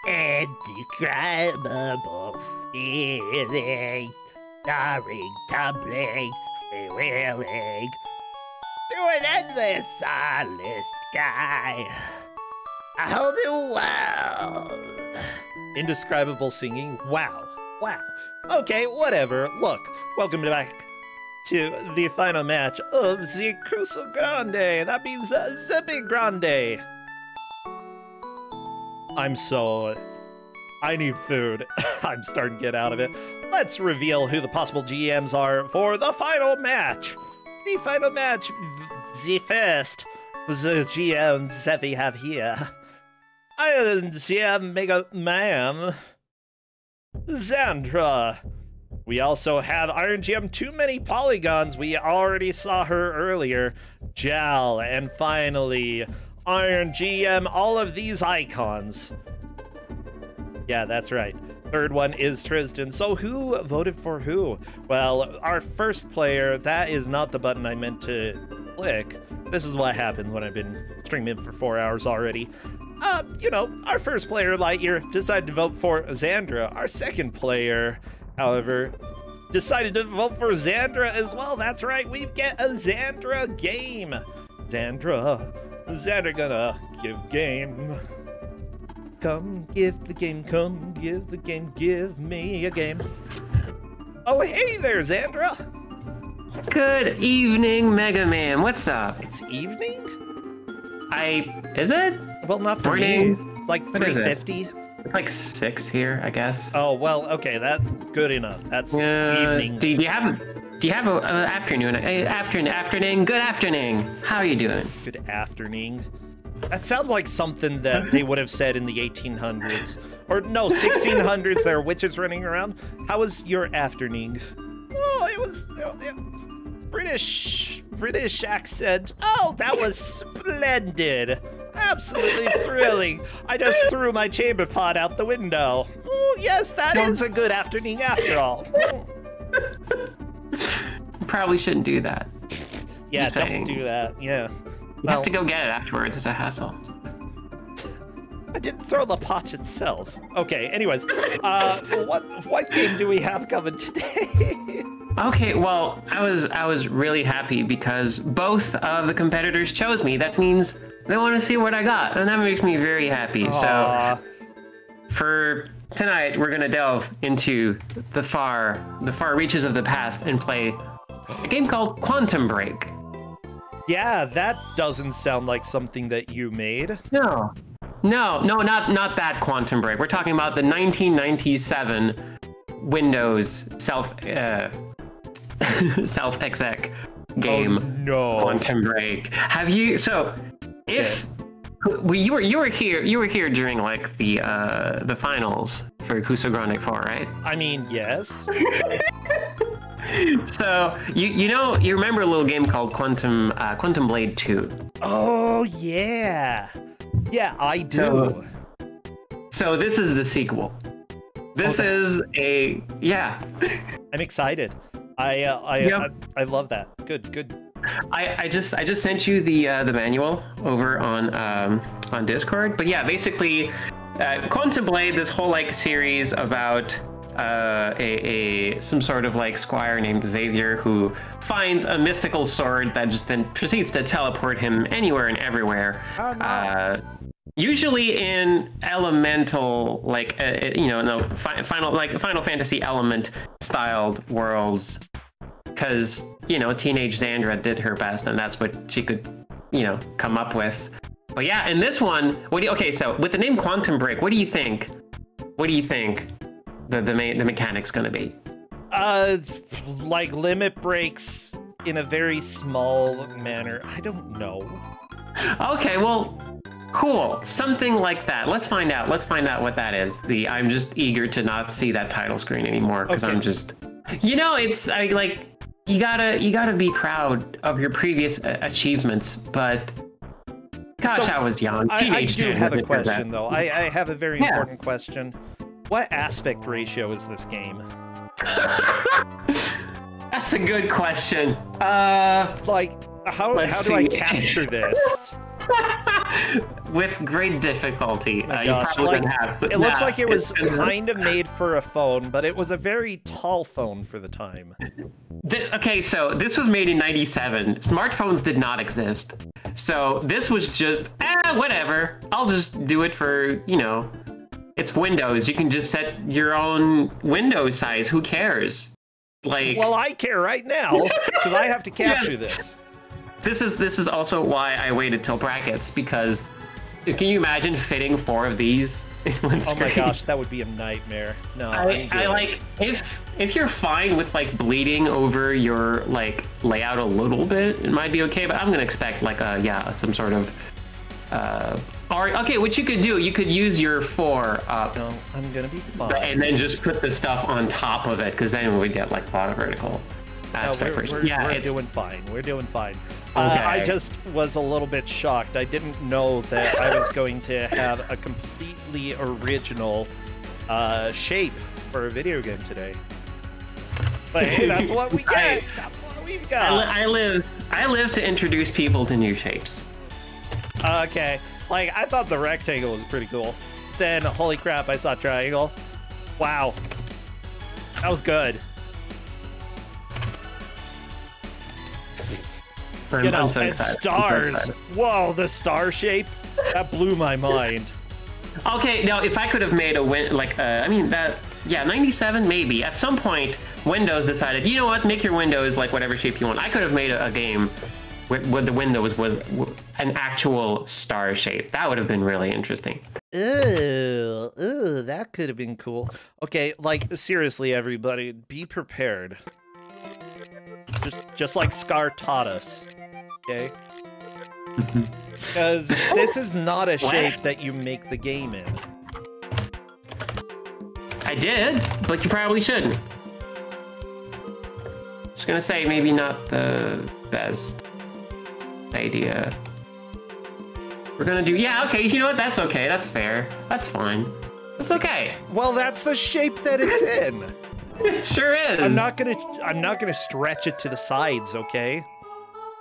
Indescribable feeling, soaring, tumbling, freewheeling through an endless, starless sky. A whole new world. Indescribable singing. Wow. Wow. Okay, whatever. Look, welcome back to the final match of the Ku5ogrande. That means the Big Grande. I need food. I'm starting to get out of it. Let's reveal who the possible GMs are for the final match. The final match, the first, the GMs that we have here. I am GM Mega Man, Xandra. We also have Iron GM Too Many Polygons. We already saw her earlier. Jal, and finally, Iron GM all of these icons. Yeah, that's right. Third one is Tristan. So who voted for who? Well, our first player, that is not the button I meant to click. This is what happens when I've been streaming for 4 hours already. You know, our first player, Lightyear, decided to vote for Xandra. Our second player, however, decided to vote for Xandra as well. That's right, we get a Xandra game. Xandra gonna give game. Come give the game, come give the game, give me a game. Oh, hey there, Xandra. Good evening, Mega Man. What's up? It's evening? Is it? Well, not for Morning. me. It's like 3:50. It's like 6 here, I guess. Oh, well, okay, that's good enough. That's evening. Do you have an afternoon? Afternoon. Good afternoon. How are you doing? Good afternoon. That sounds like something that they would have said in the 1800s. Or no, 1600s. There are witches running around. How was your afternoon? Oh, it was British accent. Oh, that was splendid. Absolutely thrilling. I just threw my chamber pot out the window. Oh, yes, that is a good afternoon after all. You probably shouldn't do that. Yeah, don't do that. Yeah. You have to go get it afterwards. It's a hassle. I didn't throw the pot itself. Okay, anyways, what game do we have coming today? Okay, well, I was really happy because both of the competitors chose me. That means they want to see what I got, and that makes me very happy. Aww. So for tonight, we're gonna delve into the far reaches of the past and play a game called Quantum Break. Yeah, that doesn't sound like something that you made. No, not that Quantum Break. We're talking about the 1997 Windows self-exec game. Oh, no. Quantum Break. Have you? So, if you were here during like the finals for Ku5ogrande 4, right? I mean, yes. So you remember a little game called Quantum Blade 2? Oh yeah, yeah, I do. So this is the sequel. This is I'm excited. I love that. Good. I just sent you the manual over on Discord. But yeah, basically, Quantum Blade, this whole like series about some sort of like squire named Xavier who finds a mystical sword that just then proceeds to teleport him anywhere and everywhere. Oh, no. Usually in elemental, like Final Fantasy element styled worlds, because teenage Xandra did her best, and that's what she could come up with. But yeah, in this one, so with the name Quantum Break, what do you think? The mechanic's gonna be? Like limit breaks in a very small manner. I don't know. Okay, well, cool. Something like that. Let's find out what that is. I'm just eager to not see that title screen anymore because I'm just, it's you gotta be proud of your previous achievements, but gosh, I was young. I do have a question though. I have a very important question. What aspect ratio is this game? That's a good question. Like, how do I capture this? with great difficulty. Oh You gosh, probably like, didn't have. So, it looks nah, like it was it's- kind of made for a phone, but it was a very tall phone for the time. Okay, so this was made in '97. Smartphones did not exist. So this was just, whatever. I'll just do it for, you know, it's Windows. You can just set your own window size. Who cares? Like, Well, I care right now because I have to capture this. this is also why I waited till brackets, because can you imagine fitting 4 of these in one Oh screen? my gosh, that would be a nightmare. No, I'm I good. like, if you're fine with like bleeding over your like layout a little bit, it might be okay, but I'm gonna expect like some sort of or okay, what you could do, you could use your 4 up, No, I'm gonna be fine. and then just put the stuff on top of it, because then we get like a lot of vertical No, aspect. we're doing fine. We're doing fine. Okay. I just was a little bit shocked. I didn't know that I was going to have a completely original shape for a video game today. But hey, that's what we get. That's what we've got. I live to introduce people to new shapes. Okay. Like, I thought the rectangle was pretty cool. Then, holy crap, I saw triangle. Wow. That was good. You know, I'm so and excited. stars. Whoa, the star shape? That blew my mind. Okay, now if I could have made a I mean that, yeah, 97 maybe. At some point, Windows decided, you know what, make your windows like whatever shape you want. I could have made a game where the windows was an actual star shape. That would have been really interesting. Ew, that could have been cool. Okay, like, seriously, everybody, be prepared. Just like Scar taught us, okay? Because this is not a shape that you make the game in. I did, but you probably shouldn't. Just gonna say, maybe not the best idea. We're gonna do, yeah, okay, you know what, that's okay, that's fair. That's fine. It's okay. Well, that's the shape that it's in. It sure is. I'm not gonna stretch it to the sides, okay?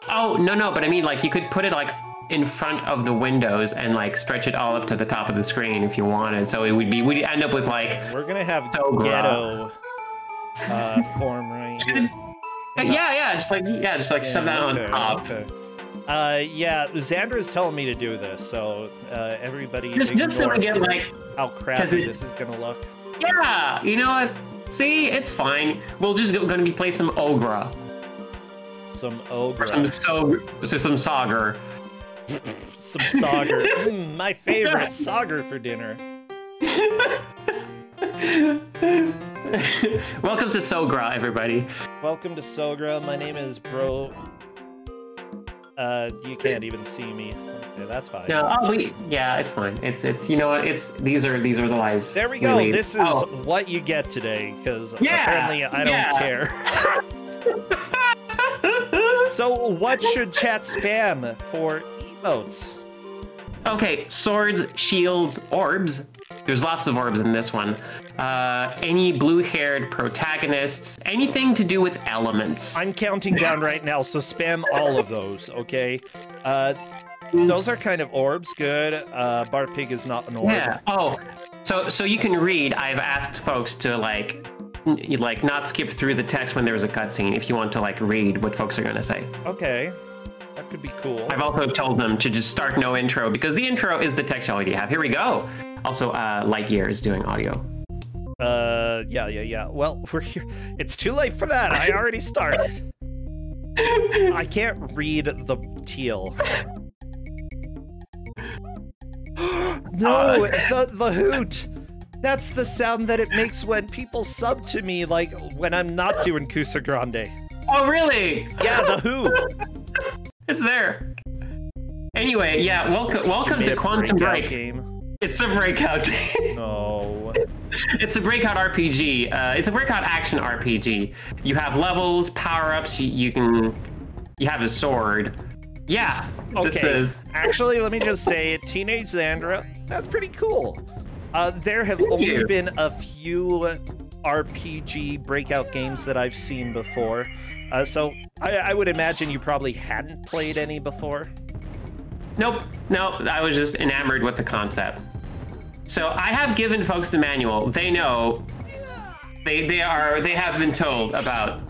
Oh, no, but I mean, like, you could put it, like, in front of the windows and, like, stretch it all up to the top of the screen if you wanted. So it would be, we'd end up with, like... We're gonna have So ghetto form right here. Yeah, just like shove that on top. Okay. Yeah, Xandra's telling me to do this, so everybody Just so we get, like... how crappy this is gonna look. Yeah, you know what? See, it's fine. We're just gonna be play some Ogra. Some ogre. Some Sagar. Some Sagar. My favorite Sagar for dinner. Welcome to Sogra, everybody. Welcome to Sogra. My name is Bro. You can't even see me. Okay, that's fine. No, yeah, it's fine. It's you know what? These are the lives. There we go. lead. This is what you get today, because apparently I don't care. So what should chat spam for emotes? Okay, swords, shields, orbs. There's lots of orbs in this one. Any blue-haired protagonists, anything to do with elements. I'm counting down right now, so spam all of those, okay? Those are kind of orbs. Good. Barpig is not an orb. Yeah. Oh, so you can read. I've asked folks to like not skip through the text when there's a cutscene if you want to like read what folks are gonna say. Okay. That could be cool. I've also told them to just start no intro because the intro is the text you already have. Here we go. Also, Lightyear is doing audio. Yeah. Well, we're here. It's too late for that. I already started. I can't read the teal. No, the hoot. That's the sound that it makes when people sub to me, like when I'm not doing Ku5ogrande. Oh, really? Yeah, the hoot. It's there. Anyway, yeah, welcome to Quantum Break. Game. It's a breakout game. No. It's a breakout RPG. It's a breakout action RPG. You have levels, power-ups, you have a sword. Yeah, this Okay. is... Actually, let me just say, Teenage Xandra, that's pretty cool. There have only been a few RPG breakout games that I've seen before. So I would imagine you probably hadn't played any before. Nope. No, I was just enamored with the concept. So I have given folks the manual. They know. They have been told about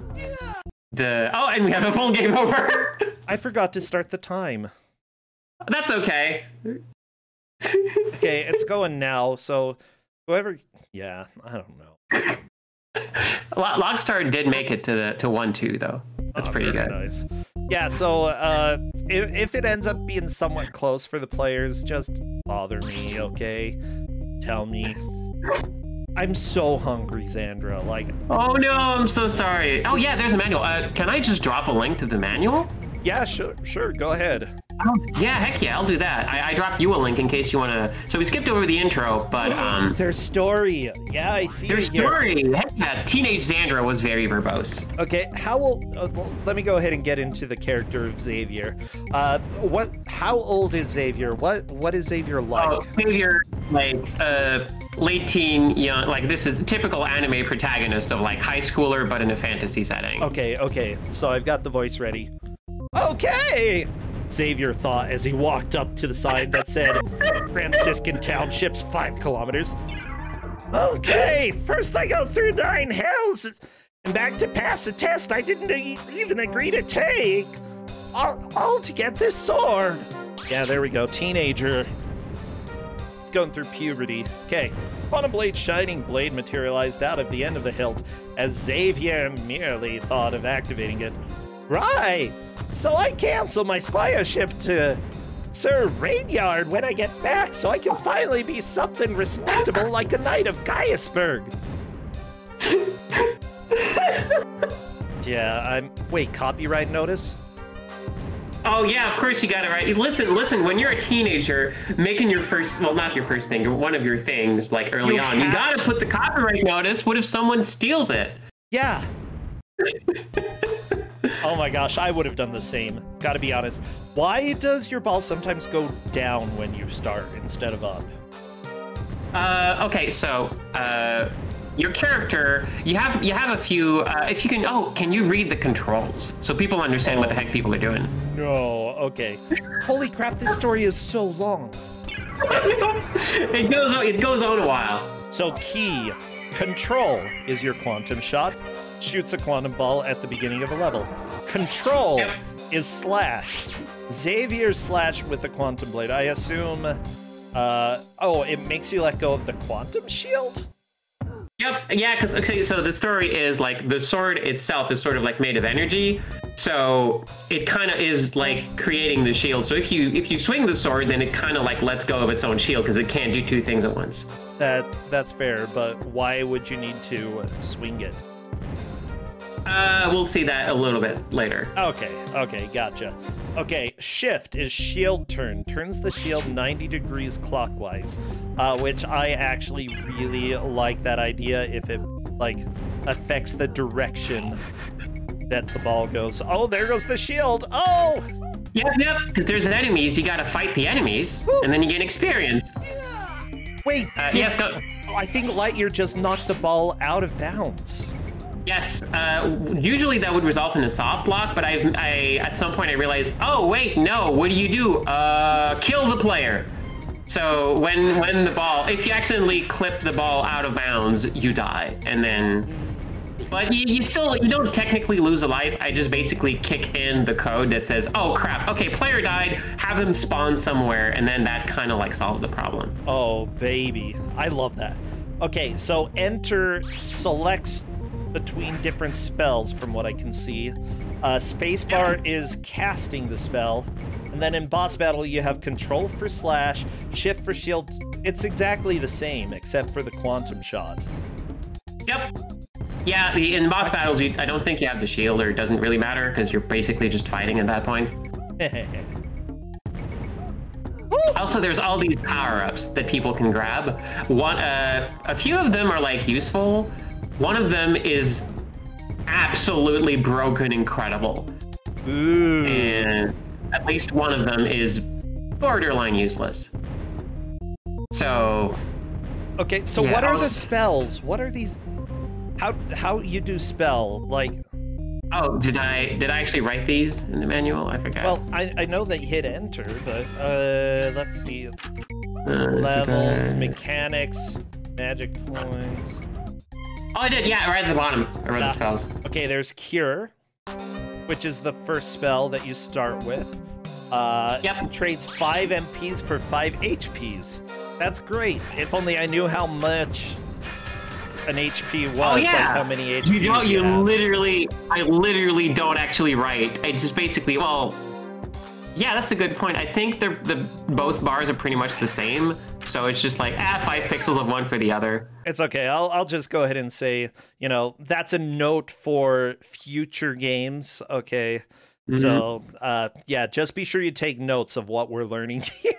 the. Oh, and we have a full game over. I forgot to start the time. That's okay. Okay, it's going now. So whoever. Yeah, I don't know. Lockstar did make it to 1-2 though. That's pretty good. Nice. Yeah, so if it ends up being somewhat close for the players, just bother me, okay? Tell me. I'm so hungry, Xandra. Like. Oh no, I'm so sorry. Oh yeah, there's a manual. Can I just drop a link to the manual? Yeah, sure. Go ahead. Yeah, heck yeah, I'll do that. I dropped you a link in case you want to. So we skipped over the intro, but there's story. Yeah, I see. There's story. Heck yeah, teenage Xandra was very verbose. Okay, how old? Well, let me go ahead and get into the character of Xavier. How old is Xavier? What is Xavier like? Oh, Xavier, like late teen, young. Like this is the typical anime protagonist of like high schooler, but in a fantasy setting. Okay. So I've got the voice ready. Okay. Xavier thought as he walked up to the sign that said Franciscan Townships 5 kilometers. Okay, first I go through 9 hells and back to pass a test I didn't even agree to take. All to get this sword. Yeah, there we go, teenager. It's going through puberty. Okay, quantum blade shining blade materialized out of the end of the hilt as Xavier merely thought of activating it. Right. So I cancel my squireship to Sir Rainyard when I get back so I can finally be something respectable like a knight of Gaiusberg. Yeah, wait, copyright notice? Oh yeah, of course you got it right. Listen, when you're a teenager, making your first, well, not your first thing, one of your things, like early on, you gotta put the copyright notice. What if someone steals it? Yeah. Oh my gosh, I would have done the same. Gotta be honest. Why does your ball sometimes go down when you start instead of up? Okay, so, your character, you have a few, if you can, can you read the controls? So people understand what the heck people are doing. No, okay. Holy crap, this story is so long. It goes on a while. So key, control is your quantum shot. Shoots a quantum ball at the beginning of a level. Control is slash. Xavier's slash with the quantum blade. I assume, it makes you let go of the quantum shield? Yep, yeah, because okay, so the story is like the sword itself is sort of like made of energy, so it kind of is like creating the shield. So if you swing the sword, then it kind of like lets go of its own shield because it can't do 2 things at once. That's fair, but why would you need to swing it? We'll see that a little bit later. Okay, gotcha. Okay, shift is shield turn. Turns the shield 90 degrees clockwise, which I actually really like that idea if it, like, affects the direction that the ball goes. Oh, there goes the shield. Oh! Yep, because there's enemies, you gotta fight the enemies, and then you gain experience. Wait, yes, go. I think Lightyear just knocked the ball out of bounds. Yes, usually that would result in a soft lock, but I at some point I realized, oh wait, no, what do? Kill the player. So when the ball, if you accidentally clip the ball out of bounds, you die, and then, but you don't technically lose a life. I just basically kick in the code that says, oh crap, okay, player died, have him spawn somewhere, and then that kind of like solves the problem. Oh baby, I love that. Okay, so enter selects between different spells from what I can see. Spacebar is casting the spell, and then in boss battle you have control for slash, shift for shield. It's exactly the same except for the quantum shot. Yep. Yeah, in boss battles I don't think you have the shield, or it doesn't really matter because you're basically just fighting at that point. Also, there's all these power-ups that people can grab. A few of them are like useful. One of them is absolutely broken incredible. Ooh. And at least one of them is borderline useless. So... Okay, so yeah, what are the spells? What are these... How you do spell? Like, Oh, did I actually write these in the manual? I forgot. Well, I know that you hit enter, but let's see. Levels, mechanics, magic points. Oh, I did. Yeah, right at the bottom. I wrote the spells. Okay, there's Cure, which is the first spell that you start with. Yep. Trades 5 MPs for 5 HPs. That's great. If only I knew how much an HP was, oh, yeah. like how many HPs you have. literally, I literally don't actually write. I just basically, well, yeah, that's a good point. I think both bars are pretty much the same. So it's just like, 5 pixels of one for the other. It's okay. I'll just go ahead and say, you know, that's a note for future games. Okay. Mm-hmm. So, yeah, just be sure you take notes of what we're learning here.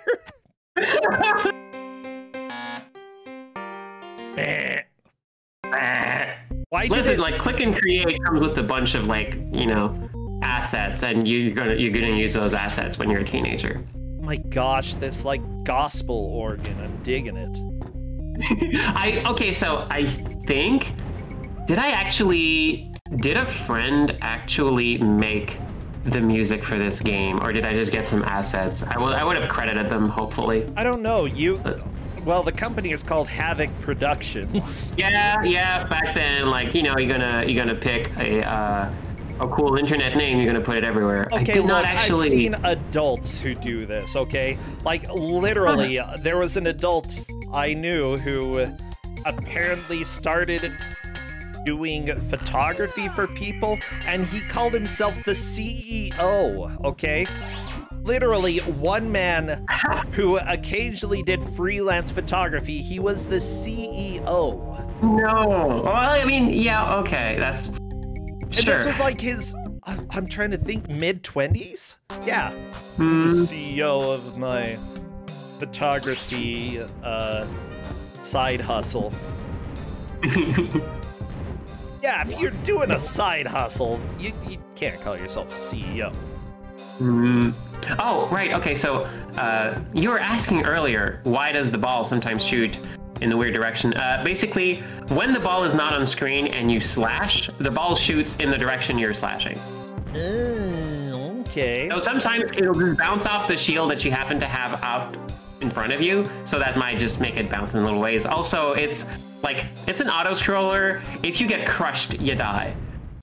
Why Listen, like click and create comes with a bunch of like, you know, assets, and you're gonna use those assets when you're a teenager. My gosh, this like gospel organ, I'm digging it. Okay, so I think did a friend actually make the music for this game, or did I just get some assets? I would have credited them, hopefully. I don't know. Well, the company is called Ku5ogrande Productions. Yeah. Back then, like, you know, you're gonna pick a cool internet name. You're gonna put it everywhere. Okay, look, I've seen adults who do this. Okay, like literally, there was an adult I knew who apparently started doing photography for people, and he called himself the CEO. Okay. Literally, one man who occasionally did freelance photography. He was the CEO. No. Well, I mean, yeah, okay, that's sure. And this was like his, I'm trying to think, mid-20s? Yeah. Mm. The CEO of my photography side hustle. Yeah, if you're doing a side hustle, you can't call yourself a CEO. Mm. Oh, right. Okay, so you were asking earlier, why does the ball sometimes shoot in the weird direction? Basically, when the ball is not on screen and you slash, the ball shoots in the direction you're slashing. Okay. So sometimes it'll just bounce off the shield that you happen to have out in front of you, so that might just make it bounce in little ways. Also, it's an auto-scroller. If you get crushed, you die.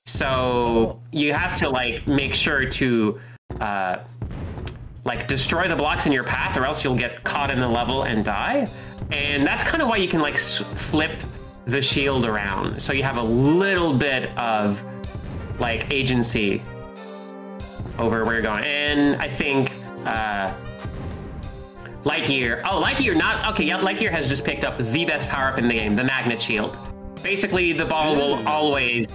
So you have to like make sure to like destroy the blocks in your path, or else you'll get caught in the level and die. And that's kind of why you can like flip the shield around, so you have a little bit of like agency over where you're going. And I think Lightyear. Oh, Lightyear not okay. Yeah, Lightyear has just picked up the best power-up in the game, the magnet shield. Basically, the ball will always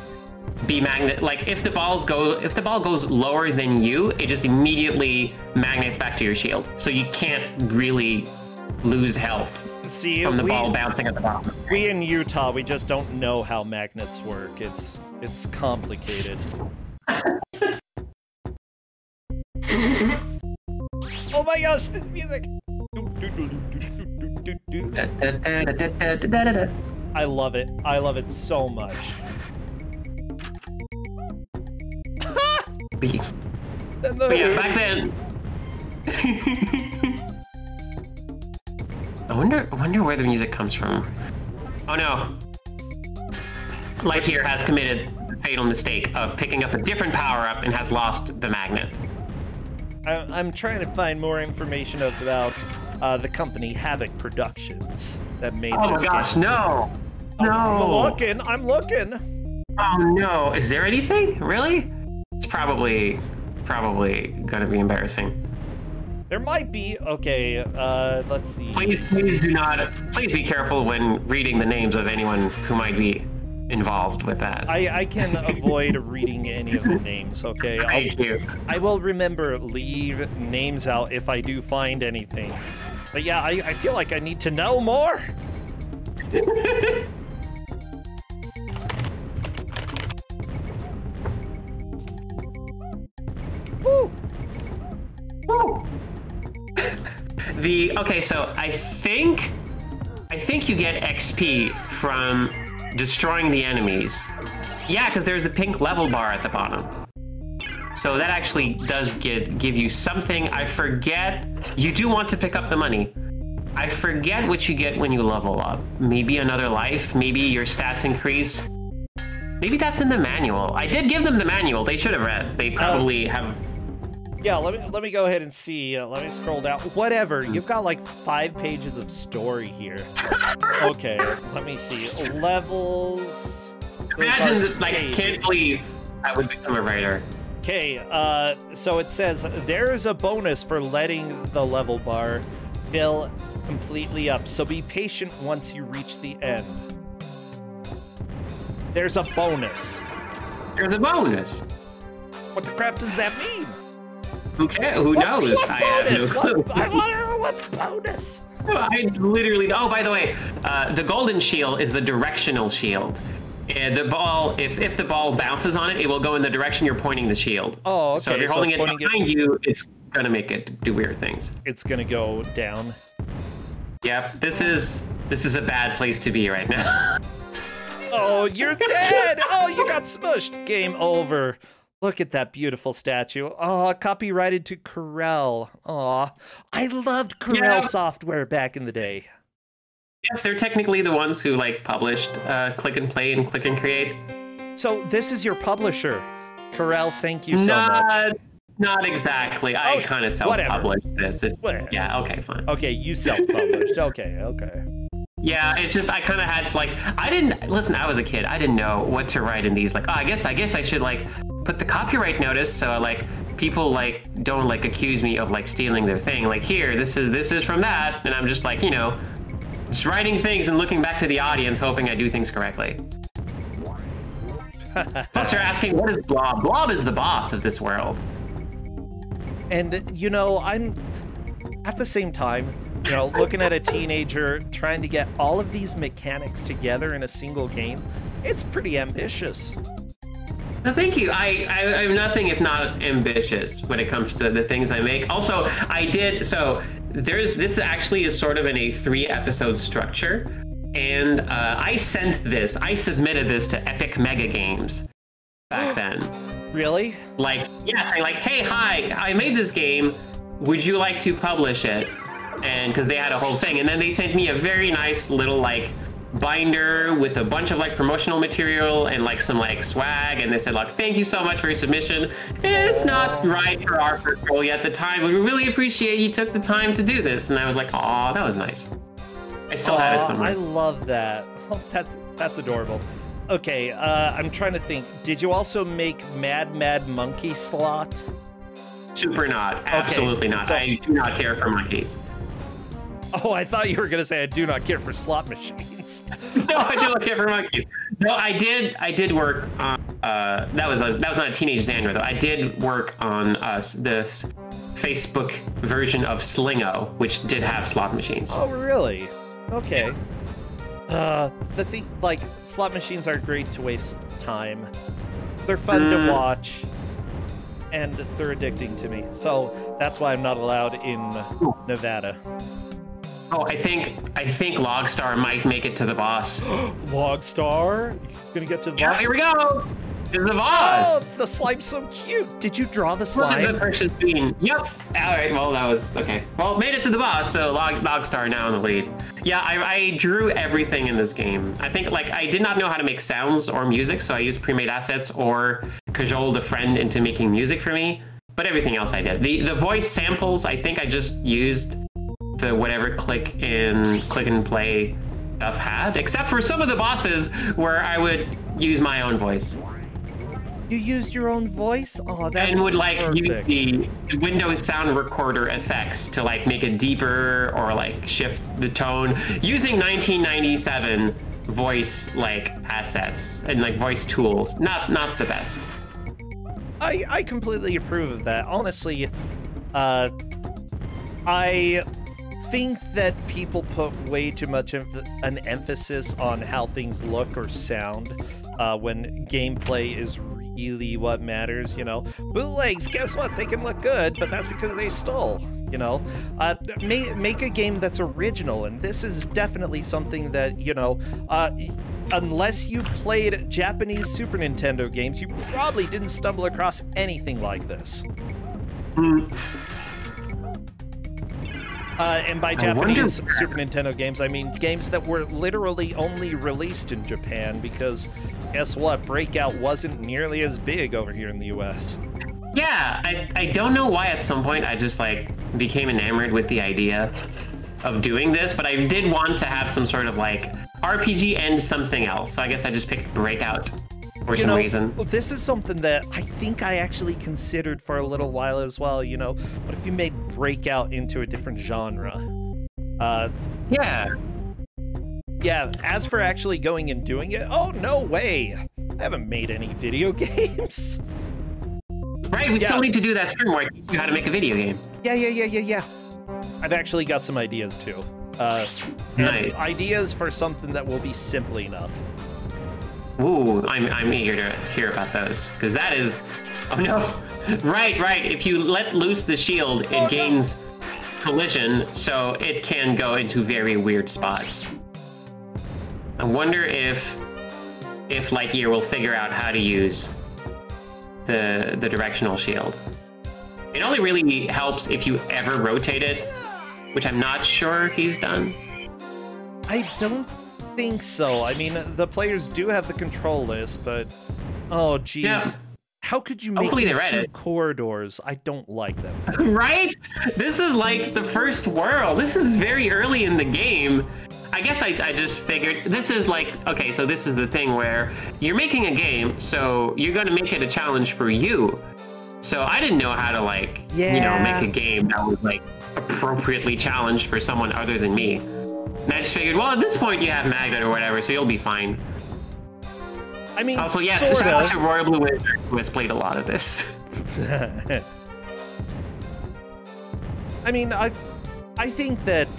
be magnet. Like if the ball goes lower than you, it just immediately magnets back to your shield. So you can't really lose health from the ball bouncing at the bottom. We in Utah, we just don't know how magnets work. It's complicated. Oh my gosh, this music! I love it. I love it so much. But yeah, back then. I wonder where the music comes from. Oh no. Lightyear has committed the fatal mistake of picking up a different power-up and has lost the magnet. I'm trying to find more information about the company Ku5ogrande Productions that made this game. Oh my gosh, no! No! I'm looking! Oh no, is there anything? Really? It's probably gonna be embarrassing. There might be. Okay, let's see. Please be careful when reading the names of anyone who might be involved with that. I can avoid reading any of the names, okay? Thank you. I will remember leave names out if I do find anything. But yeah, I feel like I need to know more. Woo! Woo! Okay, so I think you get XP from destroying the enemies, Yeah, because there's a pink level bar at the bottom. So that actually does give you something. I forget. You do want to pick up the money. I forget what you get when you level up. Maybe another life. Maybe your stats increase. Maybe that's in the manual. I did give them the manual. They should have read. They probably have. Yeah, let me go ahead and see. Let me scroll down. Whatever. You've got like 5 pages of story here. Okay, let me see. Levels. Imagine, like, I can't believe I would become a writer. Okay, so it says, there is a bonus for letting the level bar fill completely up, so be patient once you reach the end. There's a bonus. There's a bonus. What the crap does that mean? Who cares? Who knows? What I have no clue. I want to know what bonus. I literally. Oh, by the way, the golden shield is the directional shield. And the ball, if the ball bounces on it, it will go in the direction you're pointing the shield. Oh, okay. So if you're holding it behind you, it's gonna make it do weird things. It's gonna go down. Yep. This is a bad place to be right now. Oh, you're dead! Oh, you got smushed. Game over. Look at that beautiful statue. Oh, copyrighted to Corel. Oh, I loved Corel software back in the day. Yeah, they're technically the ones who like published Click and Play and Click and Create. So this is your publisher. Corel, thank you so much. Not exactly. I kind of self-published this. Yeah, okay, fine. Okay, you self-published. Okay. Yeah, it's just I kind of had to like I didn't listen. I was a kid. I didn't know what to write in these. Like, oh, I guess I should like put the copyright notice so like people like don't like accuse me of like stealing their thing. Like here, this is from that, and I'm just like just writing things and looking back to the audience, hoping I do things correctly. Folks are asking, what is Blob? Blob is the boss of this world. And I'm at the same time. Looking at a teenager trying to get all of these mechanics together in a single game, it's pretty ambitious. No, thank you. I'm nothing if not ambitious when it comes to the things I make. Also, this actually is sort of in a 3-episode structure, and I submitted this to Epic Mega Games back then. Really? Like, yeah, saying like, hey, hi, I made this game. Would you like to publish it? And because they had a whole thing, and then they sent me a very nice little like binder with a bunch of like promotional material and like some like swag, and they said like, thank you so much for your submission. It's not right for our portfolio at the time, but we really appreciate you took the time to do this. And I was like, aw, that was nice. I still have it somewhere. I love that. Oh, that's adorable. Okay, I'm trying to think. Did you also make Mad Monkey Slot? Super not. Absolutely not. So, I do not care for monkeys. Oh, I thought you were gonna say I do not care for slot machines. No, I do not care for monkeys. No, I did work on that was not a teenage Xandra though. I did work on the Facebook version of Slingo, which did have slot machines. Oh, really? Okay. The thing, like, slot machines are great to waste time. They're fun to watch, and they're addicting to me. So that's why I'm not allowed in Nevada. Oh, I think Logstar might make it to the boss. Logstar? You gonna get to the boss? Yeah, here we go! There's the boss! Oh, the slime's so cute! Did you draw the slime? Look at the precious bean. Yep. Alright, well, that was... Okay. Well, made it to the boss, so Logstar now in the lead. Yeah, I drew everything in this game. I think, like, I did not know how to make sounds or music, so I used pre-made assets or cajoled a friend into making music for me. But everything else I did. The voice samples, I think I just used the whatever click and play stuff had, except for some of the bosses where I would use my own voice. You used your own voice? Oh, that's and would like perfect. use the Windows sound recorder effects to like make it deeper or like shift the tone using 1997 voice like assets and like voice tools. Not the best. I completely approve of that. Honestly, I think that people put way too much an emphasis on how things look or sound when gameplay is really what matters. Bootlegs, guess what? They can look good, but that's because they stole. Make a game that's original, and this is definitely something that unless you played Japanese Super Nintendo games, you probably didn't stumble across anything like this. And by Japanese Super Nintendo games, I mean games that were literally only released in Japan, because guess what? Breakout wasn't nearly as big over here in the US. Yeah, I don't know why at some point I just like became enamored with the idea of doing this, but I did want to have some sort of like RPG and something else. So I guess I just picked Breakout for some reason. This is something that I think I actually considered for a little while as well. You know, what if you made Breakout into a different genre? Yeah. Yeah, as for actually going and doing it, oh, no way. I haven't made any video games. Right, we still need to do that stream where I teach you how to make a video game. Yeah. I've actually got some ideas too. Nice. Ideas for something that will be simple enough. Ooh, I'm eager to hear about those, because that is, oh no, right. If you let loose the shield, it gains collision, so it can go into very weird spots. I wonder if Lightyear will figure out how to use the directional shield. It only really helps if you ever rotate it, which I'm not sure he's done. I don't think so. I mean, the players do have the control list, but oh geez. Yeah. How could you make these two corridors? I don't like them. Right? This is like the first world. This is very early in the game. I guess I just figured this is like, okay, so this is the thing where you're making a game, so you're going to make it a challenge for you. So I didn't know how to like, you know, make a game that was like appropriately challenged for someone other than me. And I just figured, well, at this point you have Magnet or whatever, so you'll be fine. I mean, also, yeah, shout out to Royal Blue Wizard, who has played a lot of this. I mean, I think that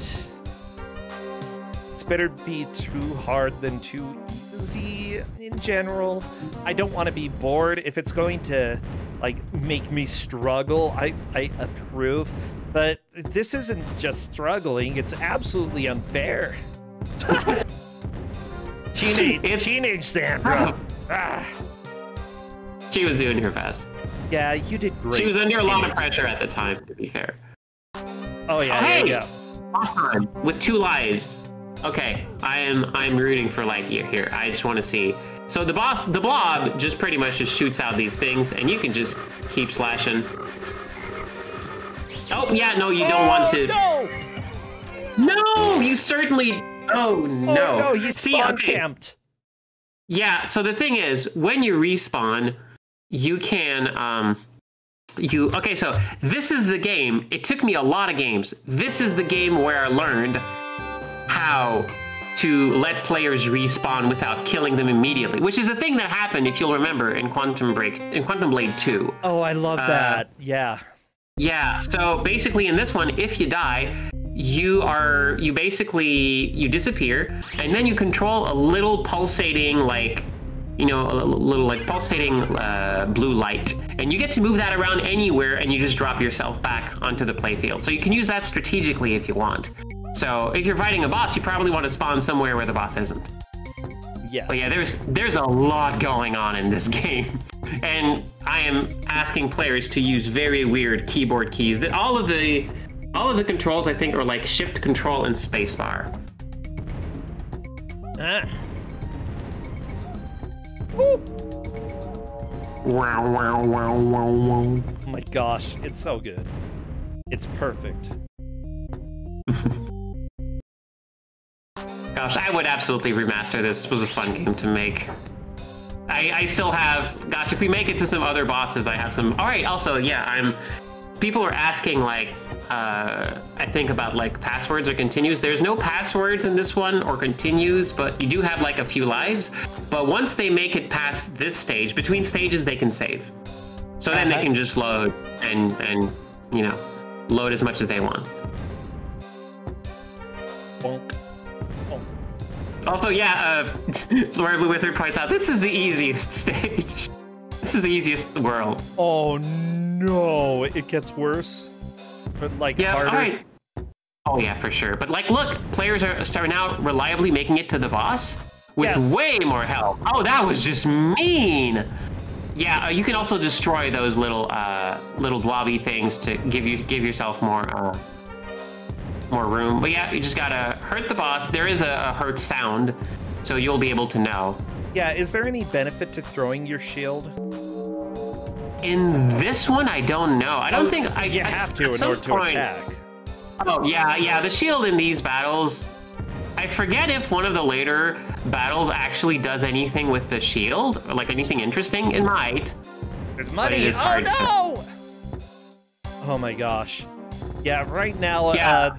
it's better to be too hard than too easy in general. I don't want to be bored. If it's going to like make me struggle, I approve. But this isn't just struggling, it's absolutely unfair. Teenage Sandra. She was doing her best. Yeah, you did great. She was under a lot of pressure at the time, to be fair. Oh yeah, hey! Awesome. With 2 lives. Okay, I'm rooting for Lightyear here. I just want to see. So the blob just pretty much just shoots out these things, and you can just keep slashing. Oh yeah, no, you don't want to. No, you certainly. Oh no! Oh no, you spawn camped. Yeah, so the thing is, when you respawn, you can okay, so this is the game. It took me a lot of games. This is the game where I learned how to let players respawn without killing them immediately, which is a thing that happened, if you'll remember, in Quantum Blade 2. Oh, I love that. Yeah. Yeah, so basically in this one, if you die, you disappear, and then you control a little pulsating, like, you know, a little like pulsating blue light, and you get to move that around anywhere, and you just drop yourself back onto the playfield. So you can use that strategically if you want. So if you're fighting a boss, you probably want to spawn somewhere where the boss isn't. Yeah. But yeah, there's a lot going on in this game, and I am asking players to use very weird keyboard keys. That all of the controls, I think, are like Shift, Control, and Spacebar. Woo. Wow, wow, wow, wow, wow. Oh my gosh, it's so good. It's perfect. Gosh, I would absolutely remaster this. This was a fun game to make. I still have, gosh, if we make it to some other bosses, I have some. All right, also, yeah, people are asking, like, I think about, like, passwords or continues. There's no passwords in this one or continues, but you do have, like, a few lives. But once they make it past this stage, between stages, they can save. So then they can just load and you know, load as much as they want. Bonk. Also, yeah, Royal Blue Wizard points out, this is the easiest stage. This is the easiest world. Oh no, it gets worse? But like harder? All right. Oh yeah, for sure. But like, look, players are now reliably making it to the boss with way more health. Oh, that was just mean. Yeah, you can also destroy those little blobby things to give yourself more room. But yeah, you just gotta hurt the boss. There is a hurt sound, so you'll be able to know. Yeah, is there any benefit to throwing your shield? In this one, I don't know. I don't think you have to in order to attack. Oh yeah, the shield in these battles. I forget if one of the later battles actually does anything with the shield, or like anything interesting. It might. There's money. Oh no! Oh my gosh. Yeah, right now,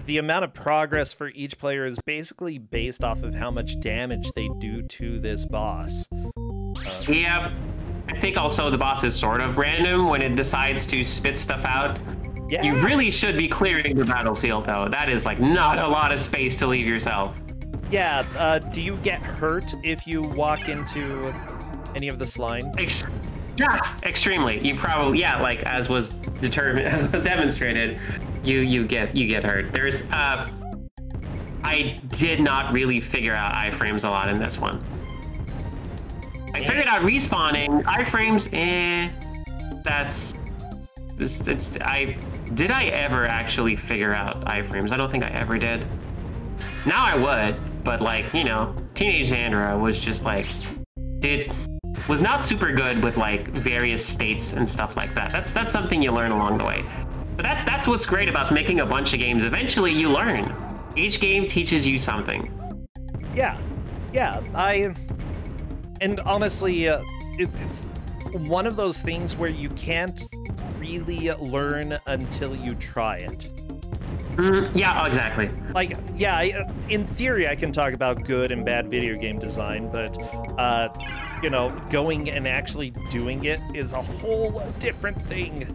the amount of progress for each player is basically based off of how much damage they do to this boss. Yeah, I think also the boss is sort of random when it decides to spit stuff out. Yeah. You really should be clearing the battlefield, though. That is, like, not a lot of space to leave yourself. Yeah, do you get hurt if you walk into any of the slime? Yeah, extremely. You probably, like, as was demonstrated, you get hurt. There's I did not really figure out iframes a lot in this one. I figured out respawning iframes. Did I ever actually figure out iframes? I don't think I ever did. Now I would, but like, you know, Teenage Xandra was just like, was not super good with like various states and stuff like that. That's something you learn along the way. But that's what's great about making a bunch of games. Eventually you learn. Each game teaches you something. Yeah, and honestly, it's one of those things where you can't really learn until you try it. Yeah, exactly. Like, yeah, in theory, I can talk about good and bad video game design, but, you know, going and actually doing it is a whole different thing.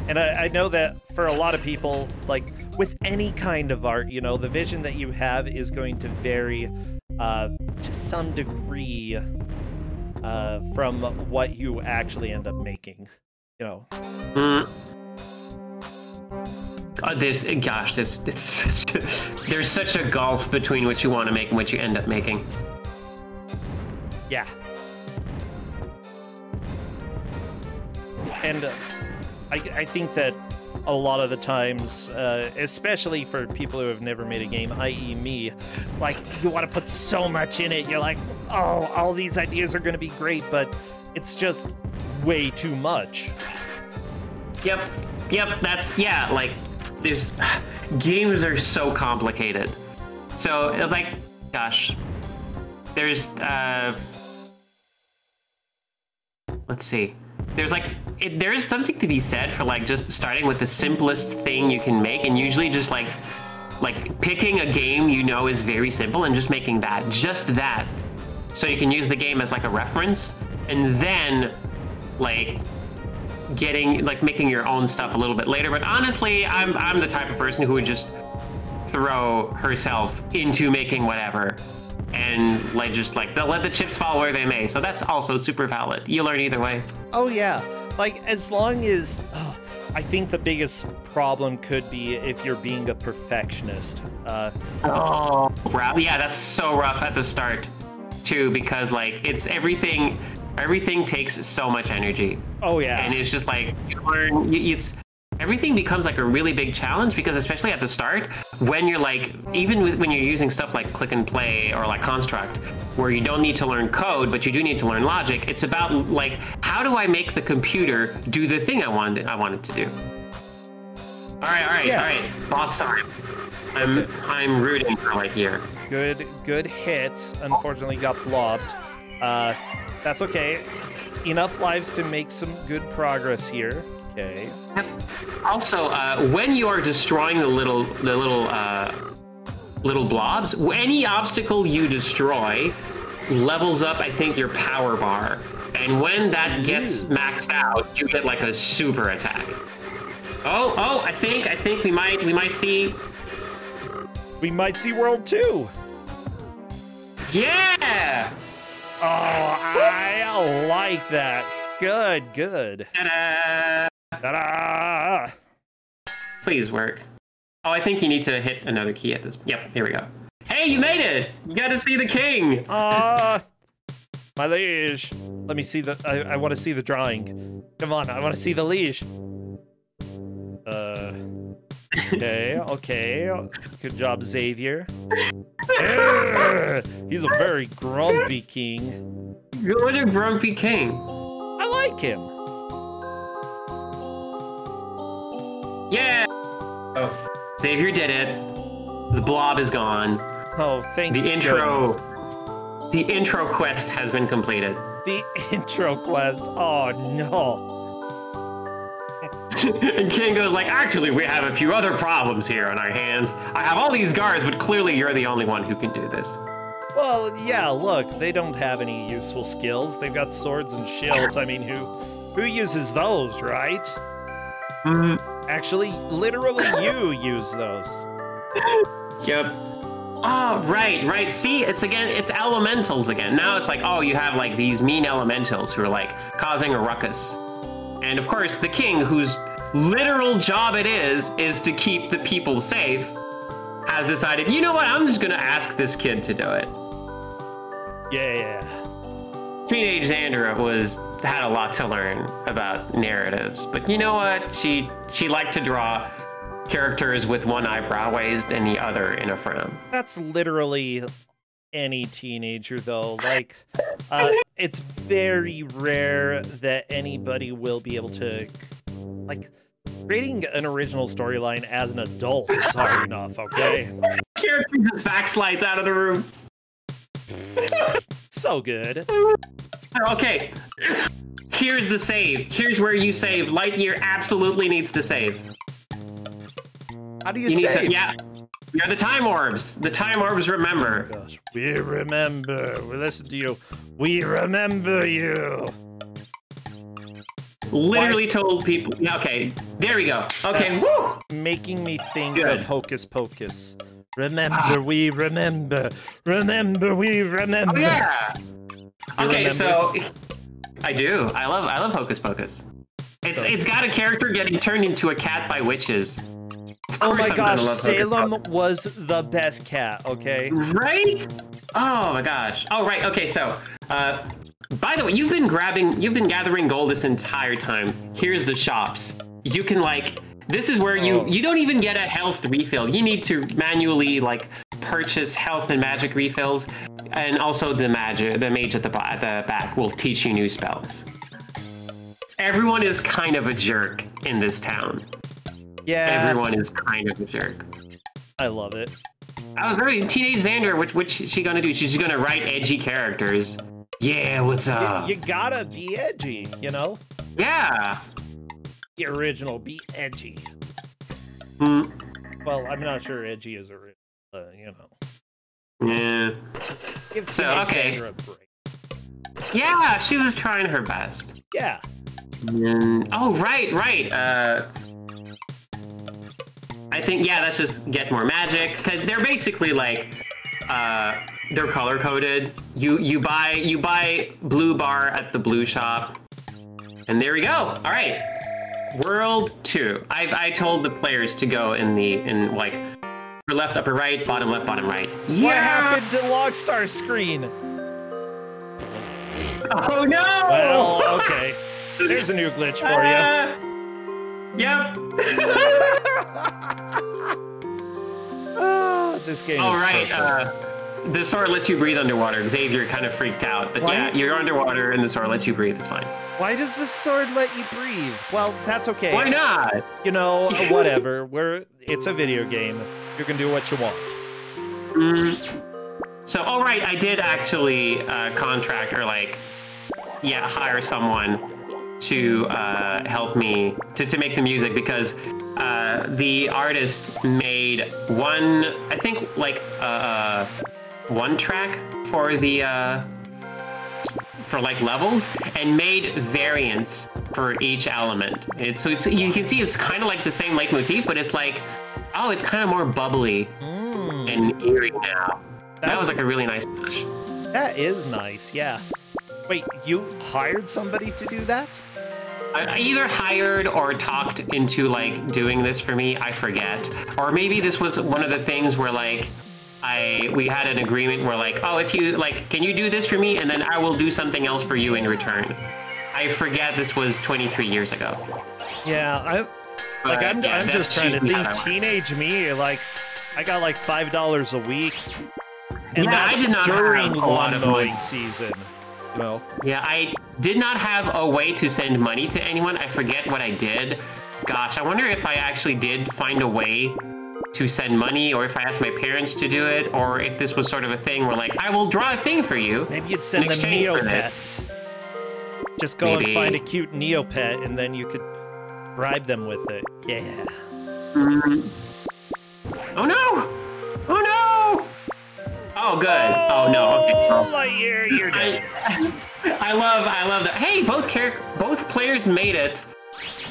And I know that for a lot of people, like, with any kind of art, you know, the vision that you have is going to vary to some degree from what you actually end up making, you know. There's such a gulf between what you want to make and what you end up making. Yeah. And I think that a lot of the times, especially for people who have never made a game, i.e. me, like, you want to put so much in it. You're like, oh, all these ideas are going to be great, but it's just way too much. Yep, that's, yeah, like, games are so complicated. So, like, gosh, there's, let's see. There is something to be said for, like, just starting with the simplest thing you can make, and usually just, like picking a game you know is very simple and just making just that. So you can use the game as, like, a reference, and then, like, making your own stuff a little bit later. But honestly, I'm the type of person who would just throw herself into making whatever, and they'll let the chips fall where they may. So that's also super valid. You learn either way. Oh yeah, like, as long as I think the biggest problem could be if you're being a perfectionist. Oh, yeah, that's so rough at the start too, because like it's everything takes so much energy. Oh yeah. And it's just like, you learn, everything becomes like a really big challenge, because especially at the start, when you're like, even when you're using stuff like click and play or like Construct, where you don't need to learn code, but you do need to learn logic, it's about like, how do I make the computer do the thing I want it to do? All right, boss time. I'm rooting for like here. Good hits, unfortunately got blobbed. That's okay. Enough lives to make some good progress here. Okay. Also, when you are destroying the little blobs, any obstacle you destroy levels up, I think, your power bar. And when that gets maxed out, you get like a super attack. Oh, I think we might see. We might see World 2. Yeah. Oh, I like that. Good. Ta-da! Ta-da! Please work. Oh, I think you need to hit another key at this. Yep, here we go. Hey, you made it! You got to see the king! My liege. Let me see the... I want to see the drawing. Come on, I want to see the liege. Okay. Good job, Xavier. He's a very grumpy king. What a grumpy king. I like him. Yeah! Oh, Xavier did it. The blob is gone. Oh, thank you. The intro quest has been completed. The intro quest. Oh, no. And King goes like, actually, we have a few other problems here on our hands. I have all these guards, but clearly you're the only one who can do this. Well, yeah, look, they don't have any useful skills. They've got swords and shields. I mean, who uses those, right? Actually, literally you use those. Yep. Oh, right. See, it's elementals again. Now it's like, oh, you have like these mean elementals who are like causing a ruckus. And of course, the king, whose literal job it is to keep the people safe, has decided, you know what, I'm just gonna ask this kid to do it. Yeah. Teenage Xandra had a lot to learn about narratives, but you know what? She liked to draw characters with one eyebrow raised and the other in a frown. That's literally any teenager, though. Like, it's very rare that anybody will be able to, like, creating an original storyline as an adult is hard enough, okay? Character just backslides out of the room. So good. Okay, here's the save. Here's where you save. Lightyear absolutely needs to save. How do you save? Yeah, you're the time orbs. The time orbs remember. Oh gosh, we remember. We listen to you. We remember you. Literally told people. Okay, there we go. Okay, that's woo! Making me think of Hocus Pocus. Remember, we remember. Remember, we remember. Oh yeah. Okay, remember? so I do. I love Hocus Pocus. It's got a character getting turned into a cat by witches. Oh my gosh, Salem was the best cat, okay? Right? Oh my gosh. Oh, right. Okay, so, by the way, you've been gathering gold this entire time. Here's the shops. You can, like, this is where you don't even get a health refill. You need to manually, like, purchase health and magic refills. And also the mage at the back will teach you new spells. Everyone is kind of a jerk in this town. Yeah. Everyone is kind of a jerk. I love it. I was already Teenage Xandra. Which she gonna do? She's gonna write edgy characters. Yeah, what's up? You gotta be edgy, you know? Yeah. The original, be edgy. Hmm. Well, I'm not sure edgy is original, you know. Yeah. Give So, Teenage okay. Xandra a break. Yeah, she was trying her best. Yeah. Oh, right. I think, yeah, that's just get more magic, because they're basically like, they're color coded. You buy blue bar at the blue shop, and there we go. All right, World 2. I told the players to go in like upper left, upper right, bottom left, bottom right. Yeah! What happened to Logstar screen? Oh no! Well, okay. There's a new glitch for you. Yep. This game All is right. perfect. The sword lets you breathe underwater. Xavier kind of freaked out, but yeah, you're underwater and the sword lets you breathe. It's fine. Why does the sword let you breathe? Well, that's okay. Why not? You know, whatever. It's a video game. You can do what you want. So, all right, I did actually contract or hire someone to help me to make the music, because the artist made one track for the for levels, and made variants for each element. So you can see it's kind of like the same leitmotif, but it's like, oh, it's kind of more bubbly and eerie now. That was like a really nice touch. That is nice, yeah. Wait, you hired somebody to do that? I either hired or talked into doing this for me. I forget. Or maybe this was one of the things where we had an agreement where like, oh, if you like, can you do this for me, and then I will do something else for you in return. I forget this was 23 years ago. Yeah, I'm just trying to think. Teenage me, like, I got like $5 a week, and that's during lawn mowing season. You know? Yeah, I did not have a way to send money to anyone. I forget what I did. Gosh, I wonder if I actually did find a way to send money, or if I asked my parents to do it, or if this was sort of a thing where like, I will draw a thing for you. Maybe you'd send them Neopets. Just go and find a cute Neopet, and then you could bribe them with it. Yeah. Oh no! Oh no! Oh good. Oh no. Okay. Oh, you're dead. I love that. Hey, both players made it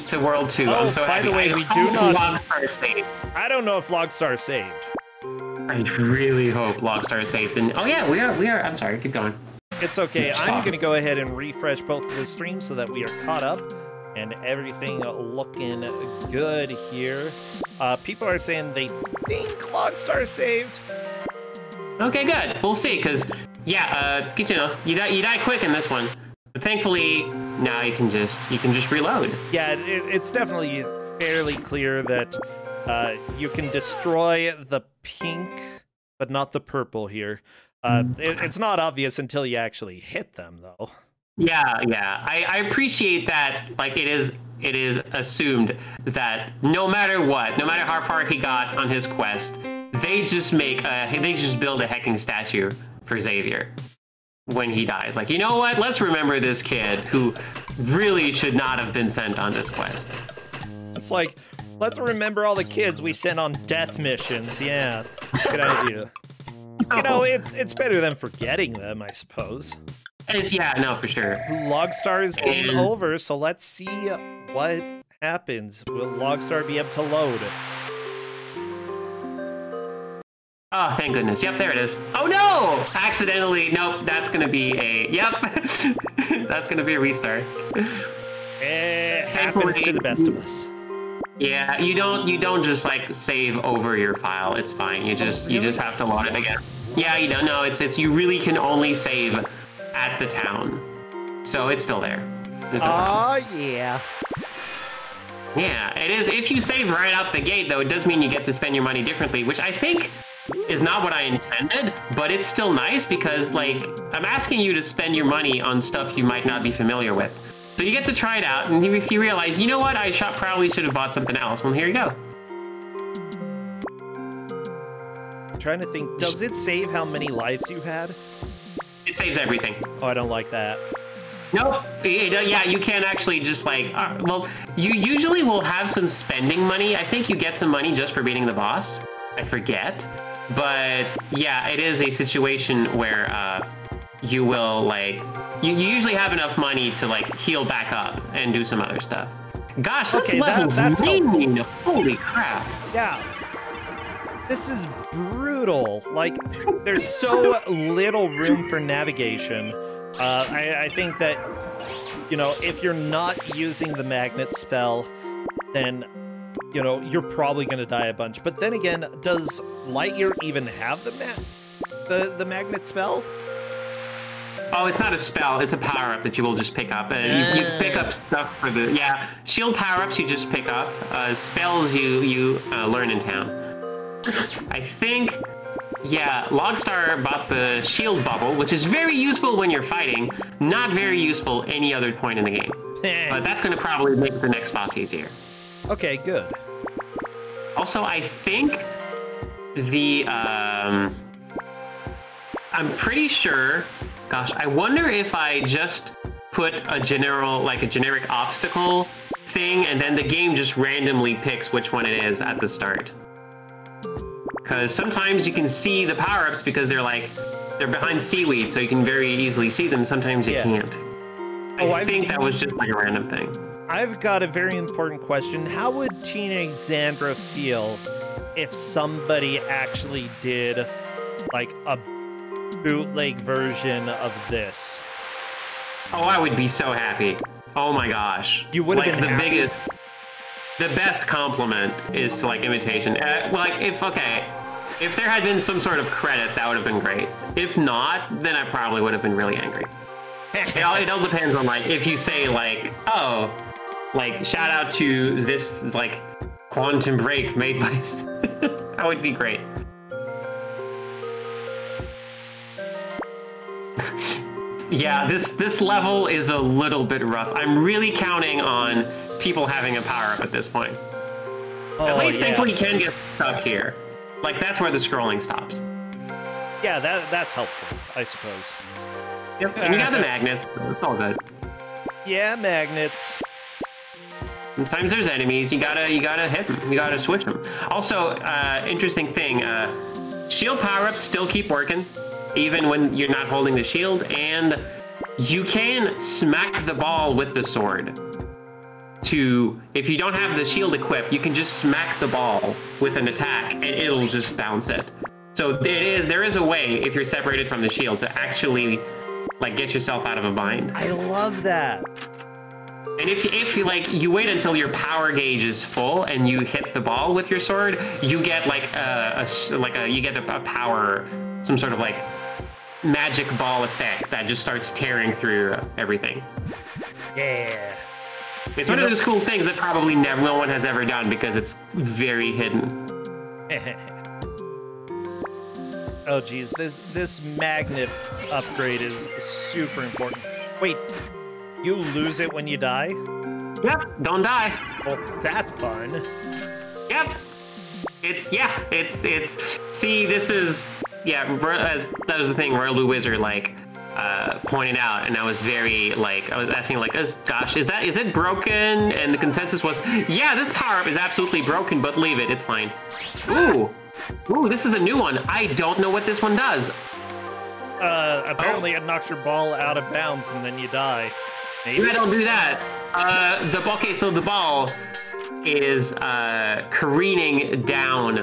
to World 2. I'm so happy. By the way, we do not. Logstar saved. I don't know if Logstar saved. I really hope Logstar saved. And oh yeah, we are. I'm sorry. Keep going. It's okay. I'm going to go ahead and refresh both of the streams so that we are caught up and everything looking good here. People are saying they think Logstar saved. Okay, good. We'll see, because, yeah, you know, you die quick in this one. But thankfully, now you can just reload. Yeah, it's definitely fairly clear that you can destroy the pink, but not the purple here. It's not obvious until you actually hit them, though. Yeah. I appreciate that. Like, it is assumed that no matter what, no matter how far he got on his quest, they just build a hecking statue for Xavier when he dies. Like, you know what? Let's remember this kid who really should not have been sent on this quest. It's like, let's remember all the kids we sent on death missions. Yeah, good idea. You know, it's better than forgetting them, I suppose. Yeah, no, for sure. Logstar is game over, so let's see what happens. Will Logstar be able to load? Oh, thank goodness. Yep, there it is. Oh no! Accidentally, nope, that's gonna be a, yep. That's gonna be a restart. It happens to the best of us. Yeah, you don't just like save over your file. It's fine. You just have to load it again. Yeah, you don't know. It's you really can only save at the town. So it's still there. Oh yeah. Yeah, it is. If you save right out the gate, though, it does mean you get to spend your money differently, which I think is not what I intended, but it's still nice because, like, I'm asking you to spend your money on stuff you might not be familiar with. So you get to try it out, and if you realize, you know what, I probably should have bought something else, well, here you go. I'm trying to think, does it save how many lives you had? It saves everything. Oh, I don't like that. Nope. Yeah, you can't actually just like, well, you usually will have some spending money. I think you get some money just for beating the boss. I forget. But yeah, it is a situation where you will like, you usually have enough money to like heal back up and do some other stuff. Gosh, this level's mean. Holy crap. Yeah. This is brutal. Like, there's so little room for navigation. I think that, you know, if you're not using the magnet spell, then, you know, you're probably going to die a bunch. But then again, does Lightyear even have the magnet spell? Oh, it's not a spell. It's a power-up that you will just pick up. You pick up stuff for the... Yeah, shield power-ups you just pick up. Spells you learn in town. I think... Yeah, Logstar bought the shield bubble, which is very useful when you're fighting, not very useful any other point in the game. But that's going to probably make the next boss easier. Okay, good. Also, I think the... I'm pretty sure... Gosh, I wonder if I just put a generic obstacle thing, and then the game just randomly picks which one it is at the start. Because sometimes you can see the power-ups because they're behind seaweed, so you can very easily see them. Sometimes you can't. I think that was just like a random thing. I've got a very important question. How would Teenage Xandra feel if somebody actually did like a bootleg version of this? Oh, I would be so happy. Oh my gosh. You would have been happy? The best compliment is to like imitation. If If there had been some sort of credit, that would have been great. If not, then I probably would have been really angry. It all depends on, like, if you say, like, oh, like, shout out to this, like, quantum break made by... That would be great. Yeah, this level is a little bit rough. I'm really counting on people having a power-up at this point. Oh, at least, thankfully, you can get stuck here. Like, that's where the scrolling stops. Yeah, that's helpful, I suppose. Yep, and you got the magnets, so it's all good. Yeah, magnets. Sometimes there's enemies, you gotta hit them, you gotta switch them. Also, interesting thing, shield power-ups still keep working, even when you're not holding the shield, and you can smack the ball with the sword. If you don't have the shield equipped, you can just smack the ball with an attack, and it'll just bounce it. So there is a way, if you're separated from the shield, to actually, like, get yourself out of a bind. I love that. And if you, like, you wait until your power gauge is full and you hit the ball with your sword, you get like a power, some sort of like magic ball effect that just starts tearing through everything. Yeah. It's one of those cool things that probably no one has ever done because it's very hidden. Oh geez, this magnet upgrade is super important. Wait, you lose it when you die? Yep, don't die. Well, that's fun. Yep. See, this is, that was the thing where Lou Wizard, like, pointed out, and I was very, like, I was asking, like, gosh, is it broken? And the consensus was, yeah, this power-up is absolutely broken, but leave it, it's fine. Ooh, this is a new one. I don't know what this one does. Apparently it knocks your ball out of bounds and then you die. Maybe? I don't do that. So the ball is careening down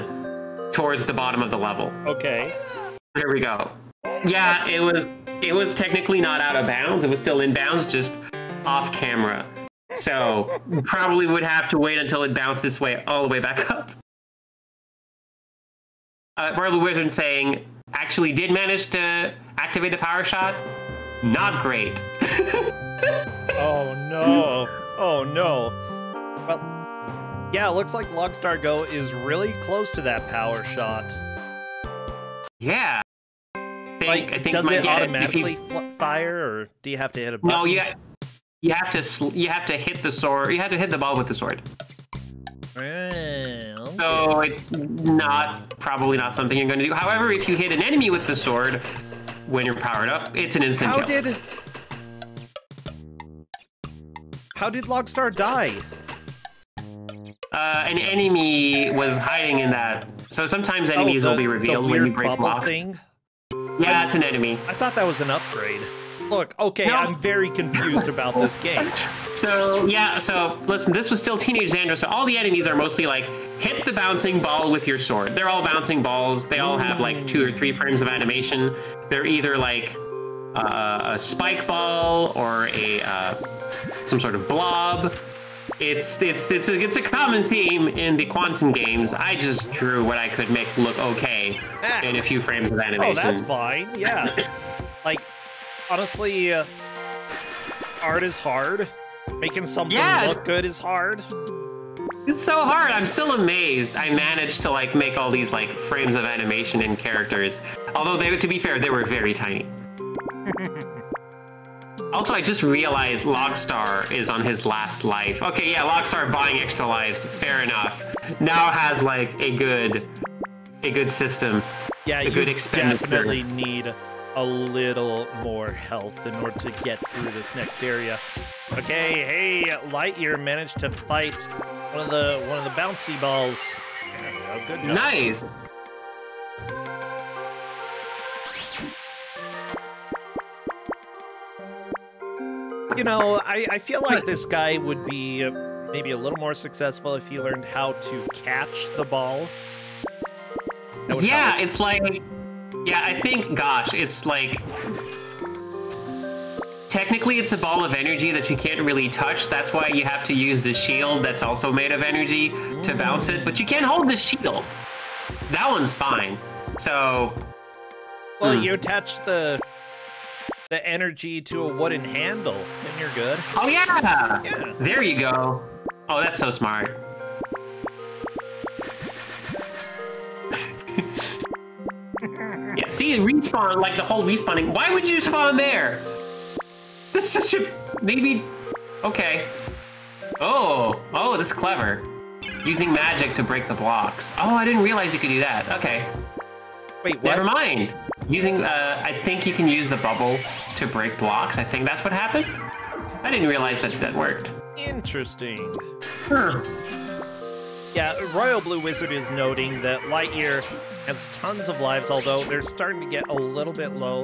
towards the bottom of the level. Okay. There we go. Yeah, it was technically not out of bounds. It was still in bounds, just off camera. So probably would have to wait until it bounced this way all the way back up. Marley Wizard saying, actually did manage to activate the power shot. Not great. Oh no. Oh no. Well, yeah, it looks like Logstar Go is really close to that power shot. Yeah. I think does it automatically fire, or do you have to hit a button? No, you have to hit the sword. You have to hit the ball with the sword. Okay. So it's probably not something you're going to do. However, if you hit an enemy with the sword when you're powered up, it's an instant kill. How did Logstar die? An enemy was hiding in that. So sometimes enemies will be revealed when you break blocks. Thing? Yeah, it's an enemy. I thought that was an upgrade. Look, okay, no. I'm very confused about this game. So listen, this was still Teenage Xandro, so all the enemies are mostly like, hit the bouncing ball with your sword. They're all bouncing balls. They all have like 2 or 3 frames of animation. They're either like a spike ball or some sort of blob. It's a common theme in the Quantum games. I just drew what I could make look okay in a few frames of animation. Oh, that's fine. Yeah. Like, honestly, art is hard. Making something look good is hard. It's so hard. I'm still amazed I managed to like make all these like frames of animation and characters. Although to be fair, they were very tiny. Also, I just realized Logstar is on his last life. Okay, yeah, Logstar buying extra lives, fair enough. Now has like a good system. Yeah, a good expenditure. Definitely need a little more health in order to get through this next area. Okay, hey, Lightyear managed to fight one of the bouncy balls. There we go. Good job. Nice. You know, I feel like this guy would be maybe a little more successful if he learned how to catch the ball. Yeah, it's like, I think, gosh, it's like, technically it's a ball of energy that you can't really touch. That's why you have to use the shield that's also made of energy to bounce it. But you can't hold the shield. That one's fine. So. Well, you attach the energy to a wooden handle, and you're good. Oh yeah. Yeah. There you go. Oh, that's so smart. Yeah. See, respawn, like the whole respawning. Why would you spawn there? That's such a maybe. Okay. Oh, that's clever. Using magic to break the blocks. Oh, I didn't realize you could do that. Okay. Wait, what? Never mind. Using, I think you can use the bubble to break blocks. I think that's what happened. I didn't realize that worked. Interesting. Huh. Yeah, Royal Blue Wizard is noting that Lightyear has tons of lives, although they're starting to get a little bit low.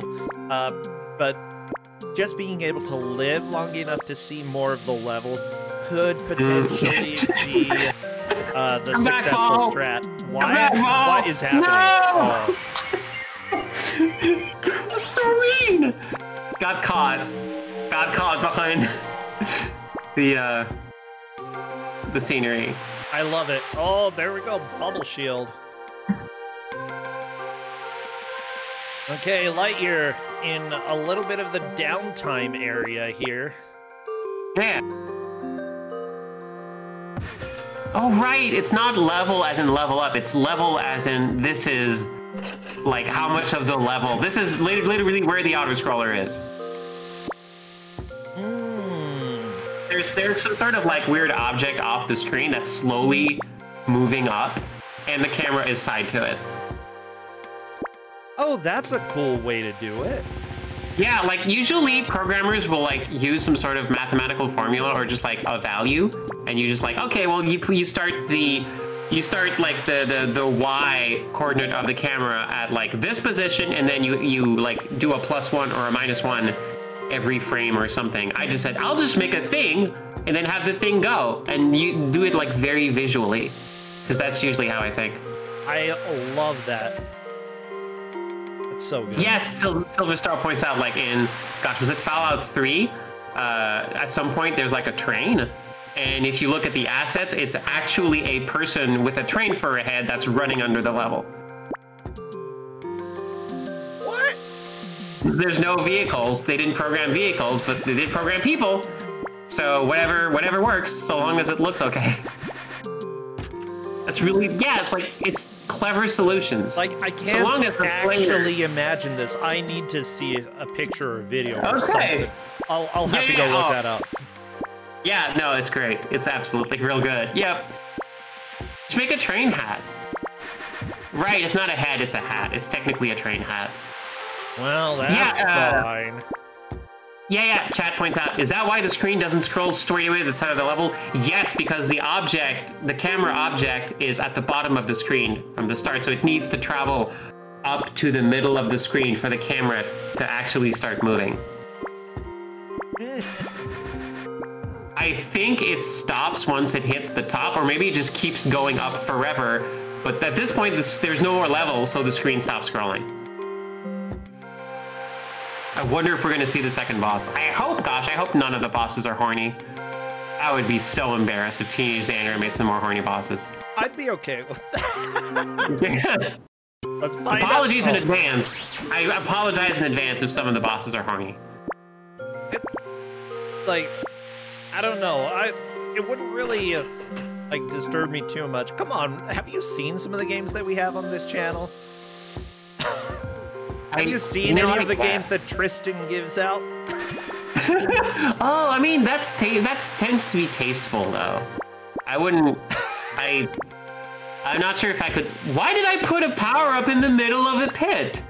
But just being able to live long enough to see more of the level could potentially be the successful strat. What is happening? No! That's so mean! Got caught behind the scenery. I love it. Oh, there we go. Bubble shield. Okay, Lightyear in a little bit of the downtime area here. Yeah. Oh, right. It's not level as in level up. It's level as in this is like how much of the level. This is literally where the auto-scroller is. There's some sort of like weird object off the screen that's slowly moving up, and the camera is tied to it. Oh, that's a cool way to do it. Yeah, like usually programmers will like use some sort of mathematical formula or just like a value, and you just like, okay, well you start like the y coordinate of the camera at like this position, and then you like do a +1 or a -1 every frame or something. I just said, I'll just make a thing and then have the thing go, and you do it like very visually, because that's usually how I think. I love that. It's so good. Yes, Silver Star points out, like in, gosh, was it Fallout 3? At some point there's like a train, and if you look at the assets, it's actually a person with a train for a head that's running under the level. What? There's no vehicles. They didn't program vehicles, but they did program people. So whatever works, so long as it looks okay. That's really, yeah, it's like, it's clever solutions. Like, I can't actually imagine this. I need to see a picture or video or something. I'll have to go look that up. Yeah, no, it's great. It's absolutely real good. Yep. Just make a train hat. Right, it's not a head, it's a hat. It's technically a train hat. Well, that's fine. Yeah, chat points out, is that why the screen doesn't scroll straight away to the side of the level? Yes, because the camera object is at the bottom of the screen from the start, so it needs to travel up to the middle of the screen for the camera to actually start moving. I think it stops once it hits the top, or maybe it just keeps going up forever, but at this point, there's no more level, so the screen stops scrolling. I wonder if we're going to see the second boss. I hope none of the bosses are horny. I would be so embarrassed if Teenage Xander made some more horny bosses. I'd be okay with that. Let's find Apologies in advance. I apologize in advance if some of the bosses are horny. Like, I don't know. It wouldn't really like disturb me too much. Come on, have you seen some of the games that we have on this channel? Have you seen any of the games that Tristan gives out? Oh, I mean, that tends to be tasteful, though. I'm not sure if I could. Why did I put a power-up in the middle of the pit?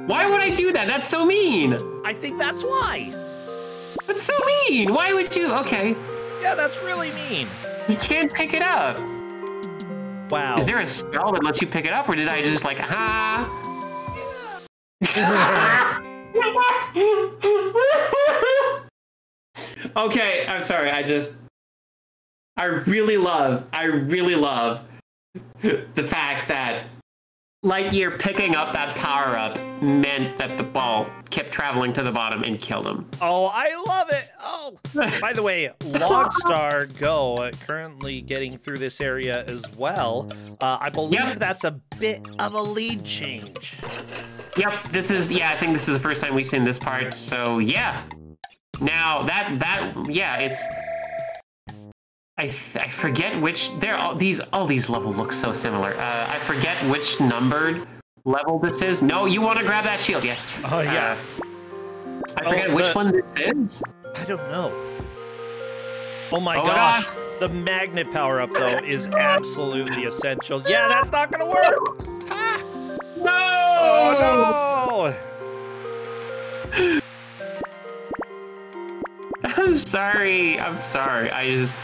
Why would I do that? That's so mean. I think that's why. That's so mean. Why would you? Okay. Yeah, that's really mean. You can't pick it up. Wow. Is there a spell that lets you pick it up, or did I just like, ha? Okay, I'm sorry. I really love the fact that Lightyear picking up that power-up meant that the ball kept traveling to the bottom and killed him. Oh, I love it. Oh, by the way, Logstar Go currently getting through this area as well. I believe that's a bit of a lead change. Yep, this is, I think this is the first time we've seen this part, so yeah. Now, it's... I forget which, all these levels look so similar. I forget which numbered level this is. No, you want to grab that shield, yeah. Oh, yeah. I forget which one this is. I don't know. Oh my gosh. The magnet power-up, though, is absolutely essential. Yeah, that's not gonna work! Ah! No! Oh, no! I'm sorry. I just...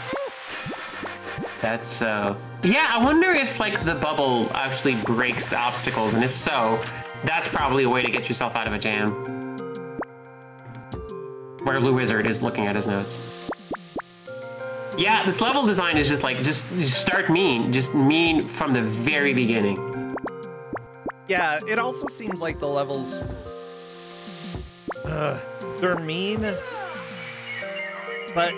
That's so... Yeah, I wonder if, like, the bubble actually breaks the obstacles, and if so, that's probably a way to get yourself out of a jam. Where Blue Wizard is looking at his notes. Yeah, this level design is just, like, just start mean. Just mean from the very beginning. Yeah, it also seems like the levels... they're mean, but...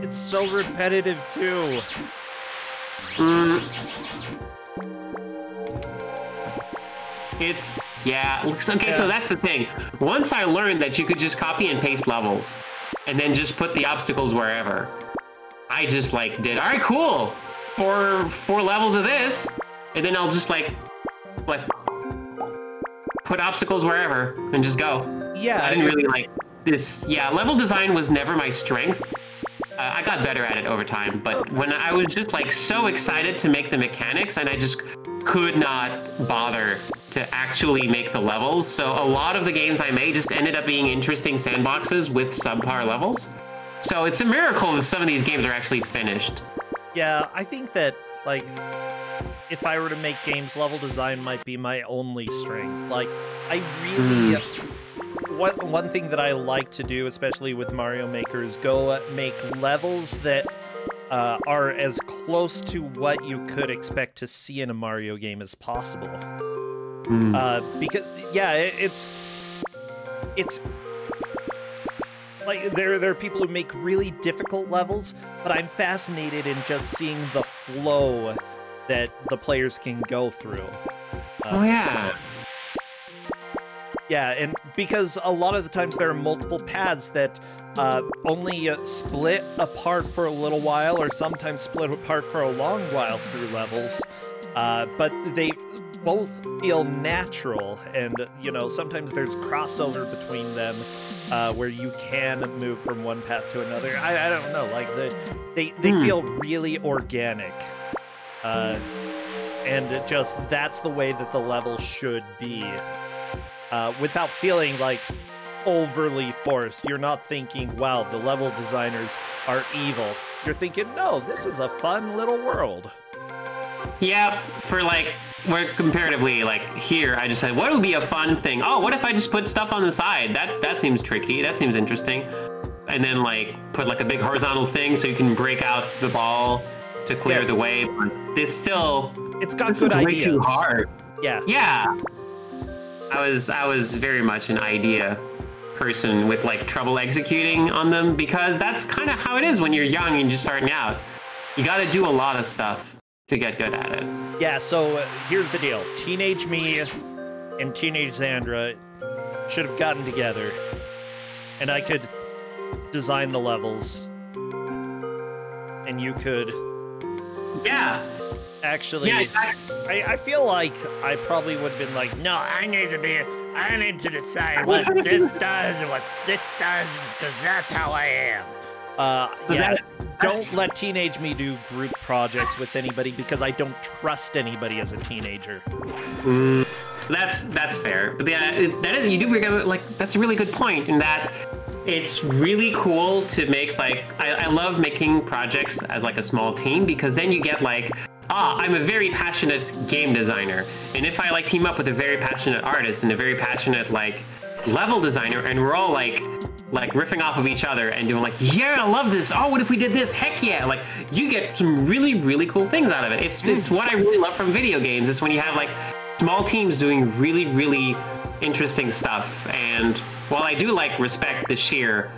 it's so repetitive, too. It's, okay, so that's the thing. Once I learned that you could just copy and paste levels, and then just put the obstacles wherever, I just, like, did, all right, cool, four levels of this, and then I'll just, like, put obstacles wherever, and just go. Yeah. I didn't really, like, this, level design was never my strength. I got better at it over time, but when I was just like so excited to make the mechanics, and I just could not bother to actually make the levels, so a lot of the games I made just ended up being interesting sandboxes with subpar levels. So it's a miracle that some of these games are actually finished. Yeah, I think that, like, if I were to make games, level design might be my only strength. Like, I really... One thing that I like to do, especially with Mario Maker, is go make levels that are as close to what you could expect to see in a Mario game as possible. Because, yeah, it's like there are people who make really difficult levels, but I'm fascinated in just seeing the flow that the players can go through. Yeah, and because a lot of the times there are multiple paths that only split apart for a little while, or sometimes split apart for a long while through levels, but they both feel natural, and, you know, sometimes there's crossover between them where you can move from one path to another. I don't know, like, they feel really organic. And just, that's the way that the level should be. Without feeling like overly forced. You're not thinking, wow, the level designers are evil. You're thinking, no, this is a fun little world. Yeah, for like, where comparatively, like here, I just said, what would be a fun thing? Oh, what if I just put stuff on the side? That seems tricky. That seems interesting. And then like put like a big horizontal thing so you can break out the ball to clear the way. But it's still, it's got good ideas. Way too hard. Yeah. Yeah. I was very much an idea person with like trouble executing on them, because that's kind of how it is when you're young and you're starting out. You got to do a lot of stuff to get good at it. Yeah, so here's the deal. Teenage me and Teenage Xandra should have gotten together, and I could design the levels, and you could... Yeah. Actually, yeah, I feel like I probably would have been like, no, I need to decide what this does and what this does, because that's how I am. Yeah, don't let teenage me do group projects with anybody, because I don't trust anybody as a teenager. That's fair. But yeah, that is, you do bring up, like, that's a really good point, in that it's really cool to make, like, I love making projects as like a small team, because then you get like, I'm a very passionate game designer, and if I like team up with a very passionate artist and a very passionate like level designer, and we're all like like riffing off of each other and doing like, yeah, I love this. Oh, what if we did this? Heck yeah! Like you get some really, really cool things out of it. It's what I really love from video games. It's when you have like small teams doing really, really interesting stuff. And while I do like respect the sheer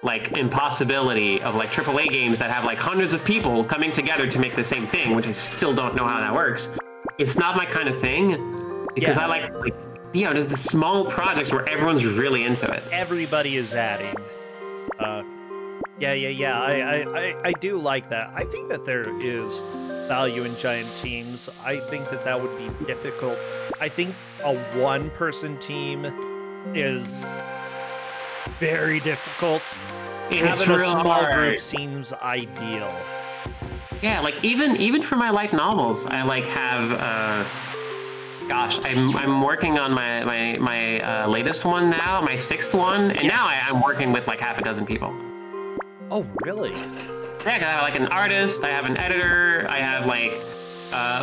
like impossibility of like AAA games that have like hundreds of people coming together to make the same thing, which I still don't know how that works. It's not my kind of thing because I like there's the small projects where everyone's really into it. Everybody is adding. I do like that. I think that there is value in giant teams. I think that that would be difficult. I think a one-person team is very difficult. Having a small group seems ideal. Yeah, like even for my light novels, I like have. Gosh, I'm working on my latest one now, my 6th one, and now I'm working with like half a dozen people. Oh, really? Yeah, 'cause I have like an artist, I have an editor, I have like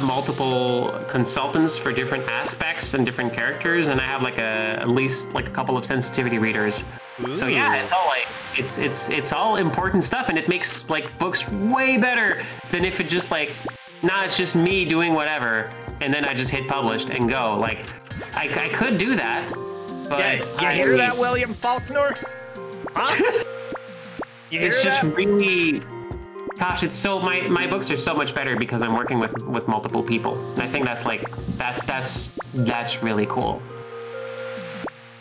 multiple consultants for different aspects and different characters, and I have like at least like a couple of sensitivity readers. Ooh. So yeah, it's all like it's all important stuff, and it makes like books way better than if it just like it's just me doing whatever. And then I just hit published and go. Like, I could do that, but you hear that, William Faulkner? Huh? It's just really, gosh, it's so my books are so much better because I'm working with multiple people, and I think that's like that's really cool.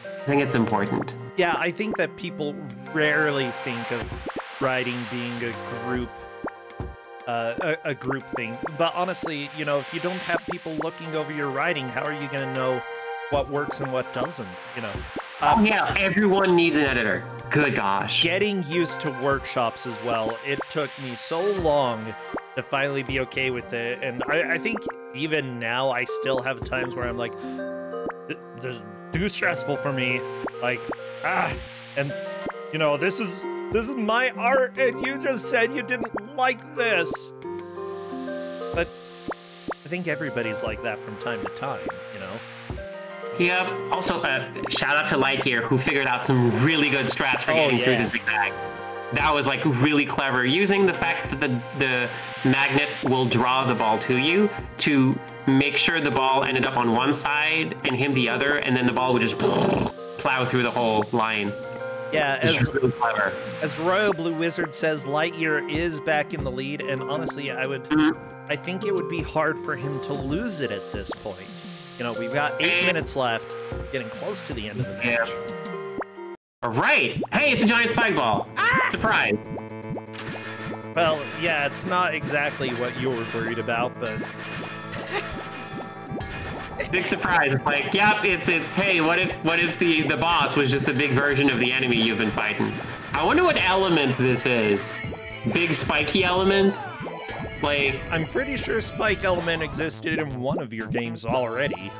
I think it's important. Yeah, I think that people rarely think of writing being a group. A group thing, but honestly, you know, if you don't have people looking over your writing, how are you going to know what works and what doesn't? You know. Yeah, everyone needs an editor. Good gosh. Getting used to workshops as well. It took me so long to finally be okay with it, and I think even now I still have times where I'm like, this is too stressful for me. Like, and you know, this is my art, and you just said you didn't like this. But I think everybody's like that from time to time, you know? Yep. Also, shout out to Light here, who figured out some really good strats for getting through this big bag. That was like really clever, using the fact that the magnet will draw the ball to you to make sure the ball ended up on one side and him the other, and then the ball would just plow through the whole line. Yeah, really clever. As Royal Blue Wizard says, Lightyear is back in the lead, and honestly, I think it would be hard for him to lose it at this point. You know, we've got 8 minutes left, getting close to the end of the match. All right. Hey, it's a giant spike ball. Surprise. Well, yeah, it's not exactly what you were worried about, but... Big surprise. It's like, yep, it's hey, what if the boss was just a big version of the enemy you've been fighting? I wonder what element this is. Big spiky element? Like, I'm pretty sure spike element existed in one of your games already.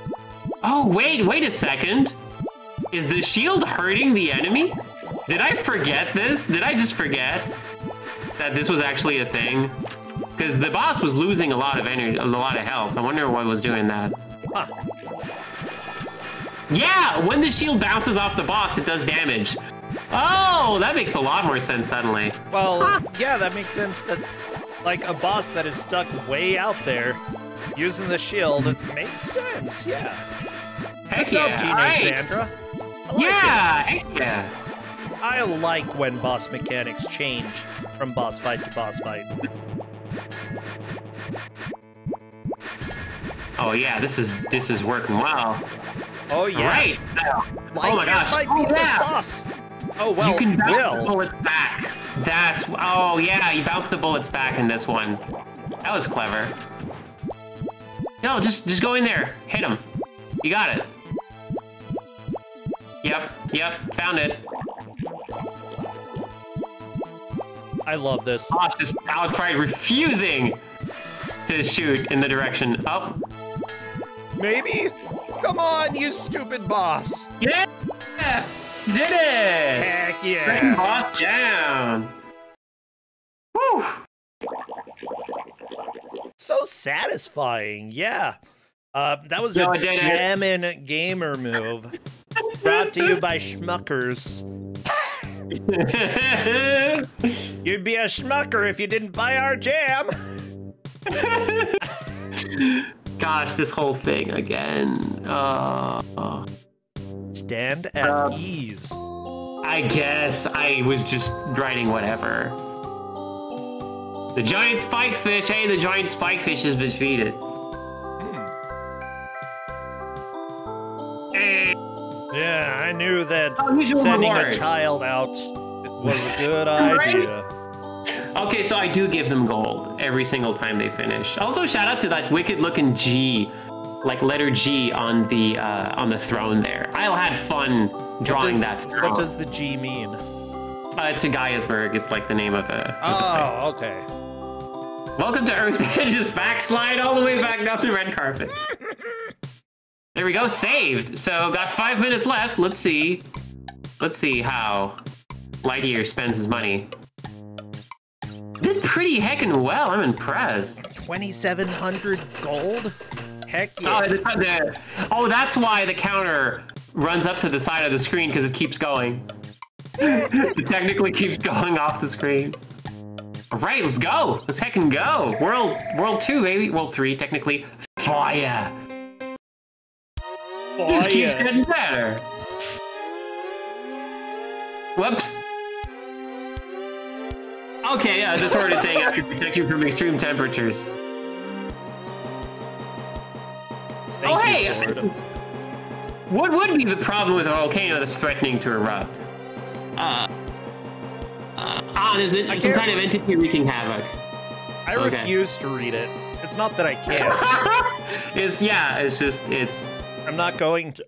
Oh, wait a second. Is the shield hurting the enemy? Did I forget this? Did I just forget that this was actually a thing? Because the boss was losing a lot of energy, a lot of health. I wonder what was doing that. Huh. Yeah, when the shield bounces off the boss, it does damage. Oh, that makes a lot more sense suddenly. Well, yeah, that makes sense that, like, a boss that is stuck way out there, using the shield, it makes sense, yeah. Heck yeah, Teenage Sandra. Heck yeah. I like when boss mechanics change from boss fight to boss fight. Oh yeah, this is working well. Oh yeah. Right. Oh my gosh. Might beat this boss. Oh well. You can bounce the bullets back. Oh yeah, you bounce the bullets back in this one. That was clever. No, just go in there. Hit him. You got it. Yep, found it. I love this. Boss just outright refusing to shoot in the direction up. Maybe? Come on, you stupid boss. Yeah! Did it! Heck yeah! Bring boss down. Woo! So satisfying, yeah. That was a jammin' gamer move. Brought to you by Schmuckers. You'd be a schmucker if you didn't buy our jam. Gosh, this whole thing again. Stand at ease. I guess I was just writing whatever. The giant spikefish. Hey, the giant spikefish has been defeated. Yeah, I knew that Unusual sending reward. a child out was a good idea. Okay, so I do give them gold every single time they finish. Also, shout out to that wicked-looking G, like letter G on the throne there. I had fun drawing that throne. What does the G mean? It's a Gaiusberg. It's like the name of the. Oh, okay. Welcome to Earth. Just backslide all the way back down the red carpet. There we go. Saved. So got 5 minutes left. Let's see. Let's see how Lightyear spends his money. Did pretty heckin' well. I'm impressed. 2,700 gold? Heck yeah. Oh, that's why the counter runs up to the side of the screen, because it keeps going. It technically keeps going off the screen. All right, let's go. Let's heckin' go. World 2, baby. World 3, technically. Fire. It just keeps getting better. Whoops. Okay, yeah, the sword is saying I can protect you from extreme temperatures. Thank you, sword. What would be the problem with a volcano that's threatening to erupt? There's some kind of entity wreaking havoc. I refuse to read it. It's not that I can't. it's. I'm not going to.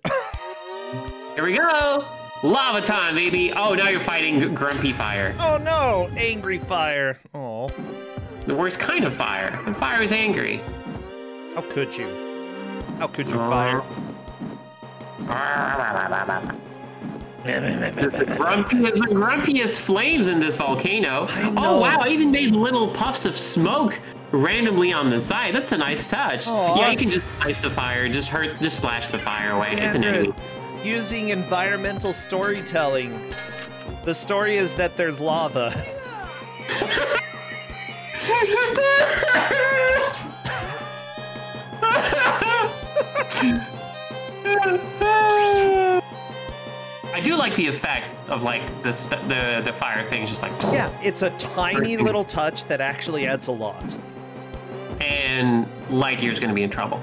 Here we go! Lava time, baby! Oh, now you're fighting grumpy fire. Oh no! Angry fire. Oh. The worst kind of fire. And fire is angry. How could you? How could you fire? The grumpiest flames in this volcano. Oh wow, I even made little puffs of smoke randomly on the side. That's a nice touch. Aww. Yeah, you can just slice the fire, just slash the fire away. It's an enemy. Using environmental storytelling. The story is that there's lava. I do like the effect of like the fire thing, just like yeah, it's a tiny little touch that actually adds a lot. And Lightyear's gonna be in trouble.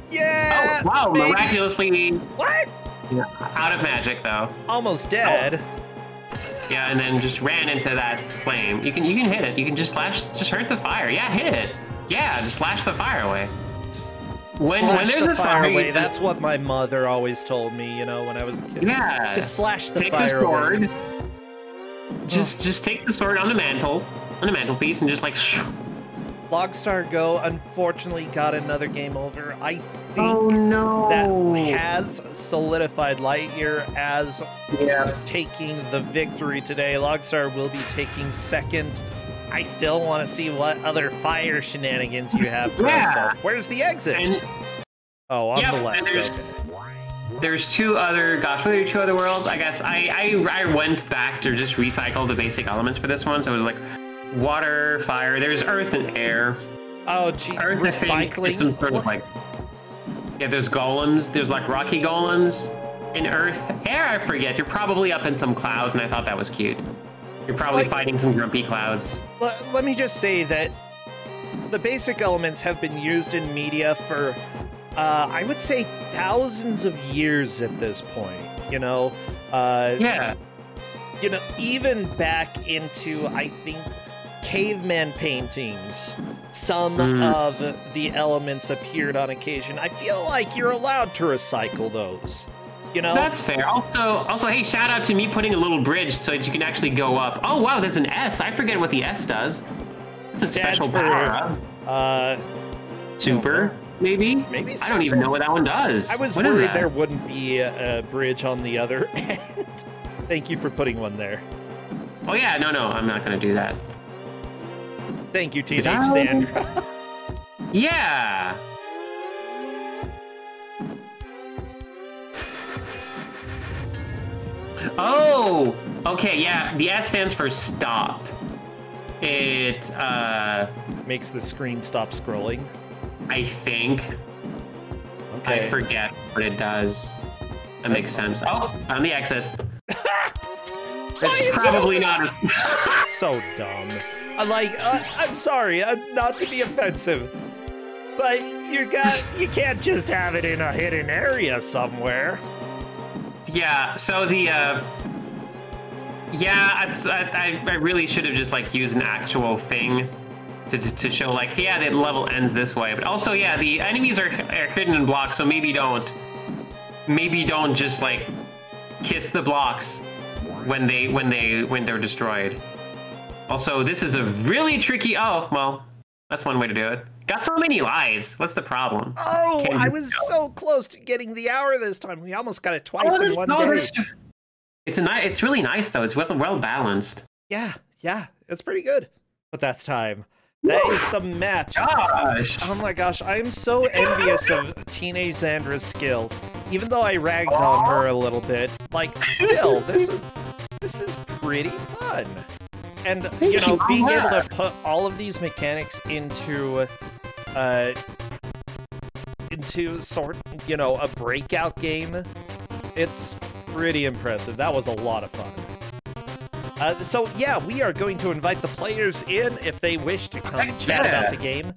Yeah. Oh wow! Baby. Miraculously. What? Yeah, out of magic though. Almost dead. Oh. Yeah, and then just ran into that flame. You can hit it. You can just hurt the fire. Yeah, hit it. Yeah, just slash the fire away. When there's a fire away, that's what my mother always told me, you know, when I was a kid. Yeah. Just slash the take fire the sword. away. Just take the sword on the mantelpiece, and just like. Logstar Go unfortunately got another game over. I think that has solidified Lightyear as taking the victory today. Logstar will be taking second. I still want to see what other fire shenanigans you have for us, though. Where's the exit? On the left. There's two other. Gosh, were there two other worlds? I guess I went back to just recycle the basic elements for this one. So it was like water, fire. There's earth and air. Oh, gee, earth, recycling. Some sort of like. Yeah, there's golems. There's like rocky golems in earth. Air, I forget. You're probably up in some clouds, and I thought that was cute. You're probably fighting some grumpy clouds. Let me just say that the basic elements have been used in media for, I would say, thousands of years at this point. You know, you know, even back into, I think, caveman paintings, some of the elements appeared on occasion. I feel like you're allowed to recycle those. You know? That's fair. Also, hey, shout out to me putting a little bridge so that you can actually go up. Oh wow, there's an S. I forget what the S does. It's a special power. Super, maybe. Maybe. I don't even know what that one does. I was worried there wouldn't be a bridge on the other end. Thank you for putting one there. Oh yeah, no, I'm not gonna do that. Thank you, Teenage Sandra. Yeah. Oh, okay, yeah. The S stands for stop. It makes the screen stop scrolling. I think. Okay. I forget what it does. That makes sense. Oh, on the exit. It's probably not as so dumb. I'm sorry, not to be offensive, but you can't just have it in a hidden area somewhere. Yeah. So the I really should have just like used an actual thing to show like, yeah, the level ends this way. But also, yeah, the enemies are hidden in blocks, so maybe don't just like kiss the blocks when they're destroyed. Also, this is a really tricky. Oh, well, that's one way to do it. Got so many lives. What's the problem? Oh, I was so close to getting the hour this time. We almost got it twice in one day. It's really nice though. It's well balanced. Yeah, it's pretty good. But that's time. That is the match. Gosh. Oh my gosh, I am so envious of Teenage Xandra's skills. Even though I ragged on her a little bit, like still, this is pretty fun. And you know, being able to put all of these mechanics into sort, you know, a breakout game, it's pretty impressive. That was a lot of fun. So yeah, we are going to invite the players in if they wish to come chat about the game.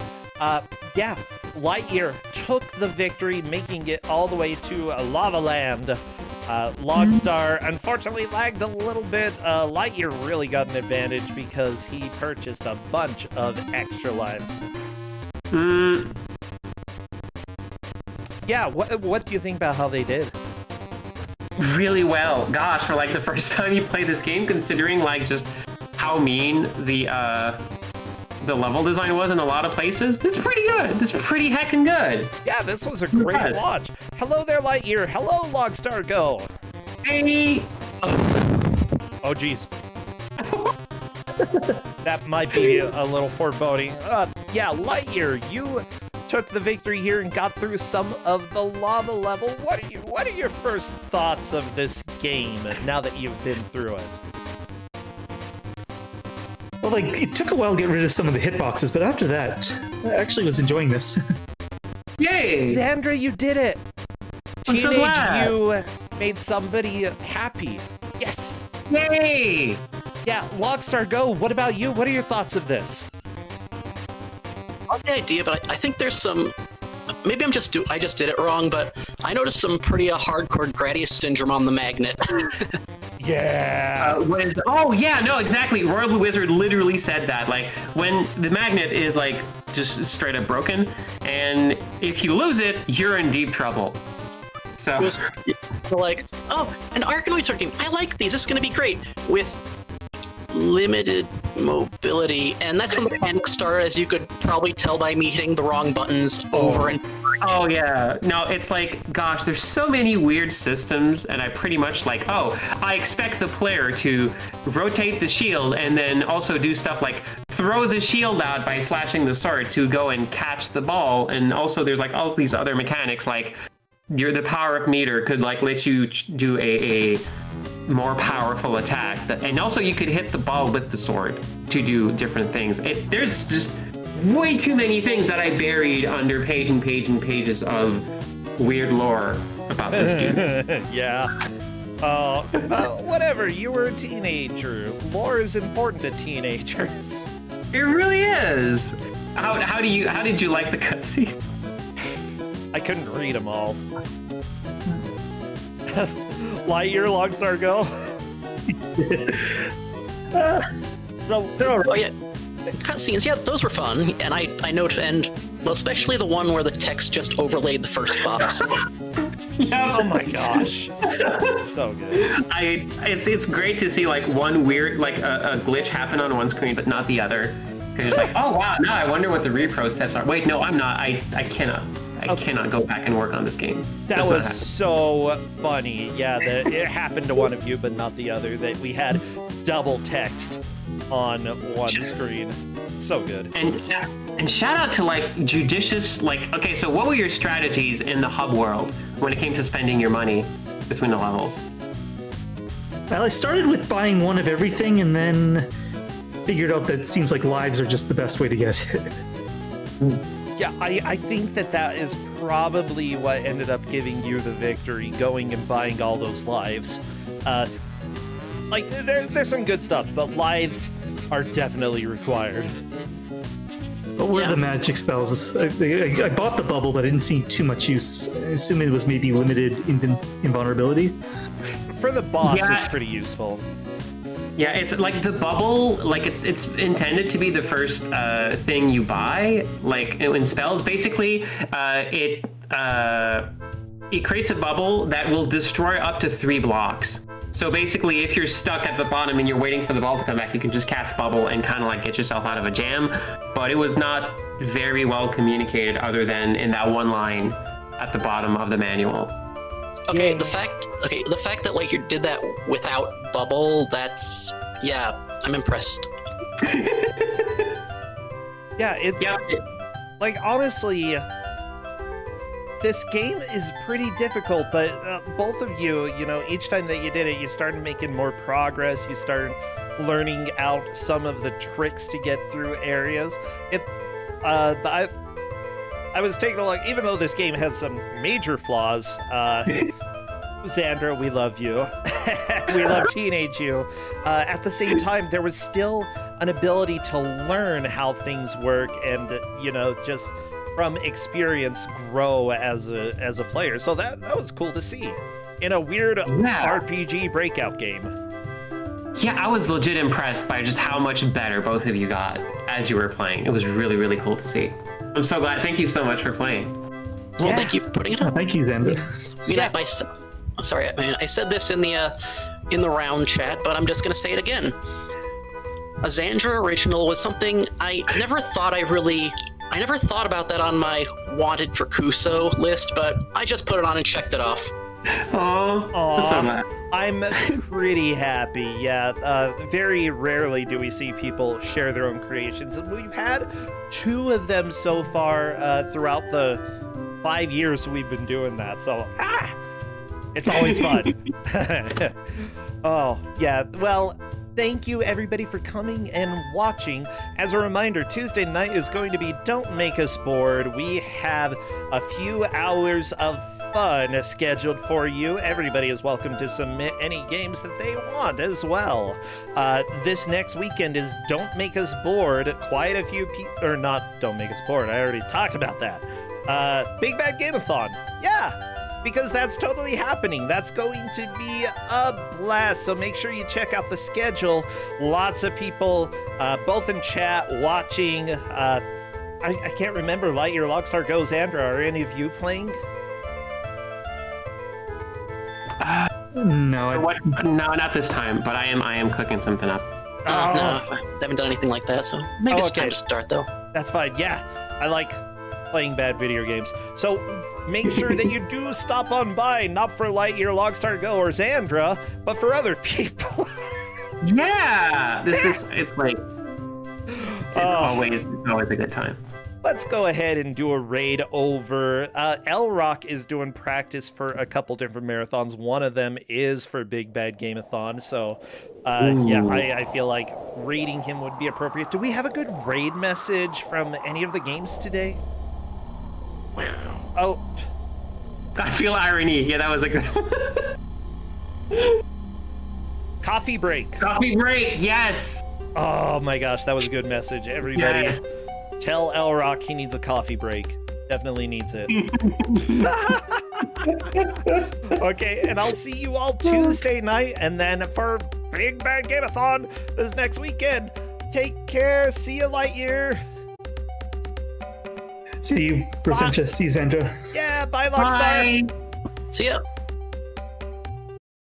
Yeah, Lightyear took the victory, making it all the way to Lava Land. Logstar unfortunately lagged a little bit. Lightyear really got an advantage because he purchased a bunch of extra lives. Yeah, what do you think about how they did? Really well. Gosh, for like the first time you play this game, considering like just how mean the level design was in a lot of places, this is pretty good. This is pretty heckin' good. Yeah, this was a great watch. Hello there, Lightyear. Hello, Logstar Go. Hey. Oh, geez. That might be a little foreboding. Yeah, Lightyear, you took the victory here and got through some of the lava level. What are your first thoughts of this game now that you've been through it? Well, like, it took a while to get rid of some of the hitboxes, but after that, I actually was enjoying this. Yay! Xandra, you did it! I'm so glad. You made somebody happy. Yes! Yay! Yeah, Logstar Go, what about you? What are your thoughts of this? I love the idea, but I think there's some... Maybe I just did it wrong, but I noticed some pretty hardcore Gradius syndrome on the magnet. Yeah. Oh yeah, no, exactly. Royal Blue Wizard literally said that. Like when the magnet is like just straight up broken, and if you lose it, you're in deep trouble. So it was like, oh, an Arkanoid sort of game. I like these. This is gonna be great with limited mobility, and that's when the panic started, as you could probably tell by me hitting the wrong buttons over and over. Oh yeah, no, it's like, gosh, there's so many weird systems, and I pretty much like, oh, I expect the player to rotate the shield and then also do stuff like throw the shield out by slashing the sword to go and catch the ball, and also there's like all these other mechanics like the power-up meter could like let you do a more powerful attack, and also you could hit the ball with the sword to do different things. There's just way too many things that I buried under page and pages of weird lore about this game. Yeah. Whatever, you were a teenager. Lore is important to teenagers. It really is. How did you like the cutscene? I couldn't read them all. Lightyear, Logstar Go. Oh yeah, cutscenes. Yeah, those were fun, and I noticed, and well, especially the one where the text just overlaid the first box. Yeah. Oh my gosh. So good. It's great to see like one weird like a glitch happen on one screen but not the other. Because it's like, oh wow, now I wonder what the repro steps are. Wait, no, I'm not. I cannot. I cannot go back and work on this game. That was so funny. Yeah, it happened to one of you, but not the other. That we had double text on one screen. So good. And shout out to like judicious, like, okay, so what were your strategies in the hub world when it came to spending your money between the levels? I started with buying one of everything and then figured out that it seems like lives are just the best way to get it. Yeah, I think that is probably what ended up giving you the victory, going and buying all those lives. Like, there's some good stuff, but lives are definitely required. What were the magic spells? I bought the bubble, but I didn't see too much use. I assume it was maybe limited invulnerability. For the boss, it's pretty useful. Yeah, it's like the bubble, like it's intended to be the first thing you buy. Like in spells, basically, it creates a bubble that will destroy up to 3 blocks. So basically, if you're stuck at the bottom and you're waiting for the ball to come back, you can just cast bubble and kind of like get yourself out of a jam. But it was not very well communicated, other than in that one line at the bottom of the manual. Okay, the fact that like you did that without bubble, that's I'm impressed. Like, honestly, this game is pretty difficult, but both of you, each time that you did it, you started making more progress. You started learning out some of the tricks to get through areas. I was taking a look, even though this game has some major flaws, Xandra, we love you. We love teenage you. At the same time, there was still an ability to learn how things work and, just from experience grow as a player. So that was cool to see in a weird RPG breakout game. Yeah, I was legit impressed by just how much better both of you got as you were playing. It was really, really cool to see. I'm so glad. Thank you so much for playing. Well, thank you for putting it up. Thank you, Xander. I said this in the round chat, but I'm just gonna say it again. A Xandra original was something I never thought about that on my wanted for Kuso list, but I just put it on and checked it off. Aww. I'm pretty happy. Yeah, very rarely do we see people share their own creations, and we've had 2 of them so far throughout the 5 years we've been doing that. So it's always fun. Oh yeah. Well, thank you everybody for coming and watching. As a reminder, Tuesday night is going to be Don't Make Us Bored. We have a few hours of fun scheduled for you. Everybody is welcome to submit any games that they want as well. This next weekend is Don't Make Us Bored. Quite a few people, or not Don't Make Us Bored, I already talked about that. Big Bad Game-a-thon. Yeah, because that's totally happening. That's going to be a blast. So make sure you check out the schedule. Lots of people, both in chat, watching. I can't remember. Lightyear, Logstar, Go, Xandra. Are any of you playing? No, not this time. But I am cooking something up. No, I haven't done anything like that. So maybe it's time to start though. That's fine. Yeah, I like playing bad video games. So make sure that you do stop on by, not for Lightyear, Logstar, Go, or Xandra, but for other people. Yeah, it's always a good time. Let's go ahead and do a raid over. L-Rock is doing practice for a couple different marathons. One of them is for Big Bad Game-a-thon. So yeah, I feel like raiding him would be appropriate. Do we have a good raid message from any of the games today? Oh, I feel irony. Yeah, that was a good one. Coffee break. Coffee break, yes. Oh my gosh, that was a good message. Everybody, tell L-Rock he needs a coffee break. Definitely needs it. Okay, and I'll see you all Tuesday night, and then for Big Bad Game-a-thon this next weekend. Take care. See you, Lightyear. See you, Rosentia. See you, Xandra. Yeah, bye, Logstar. Bye. See ya.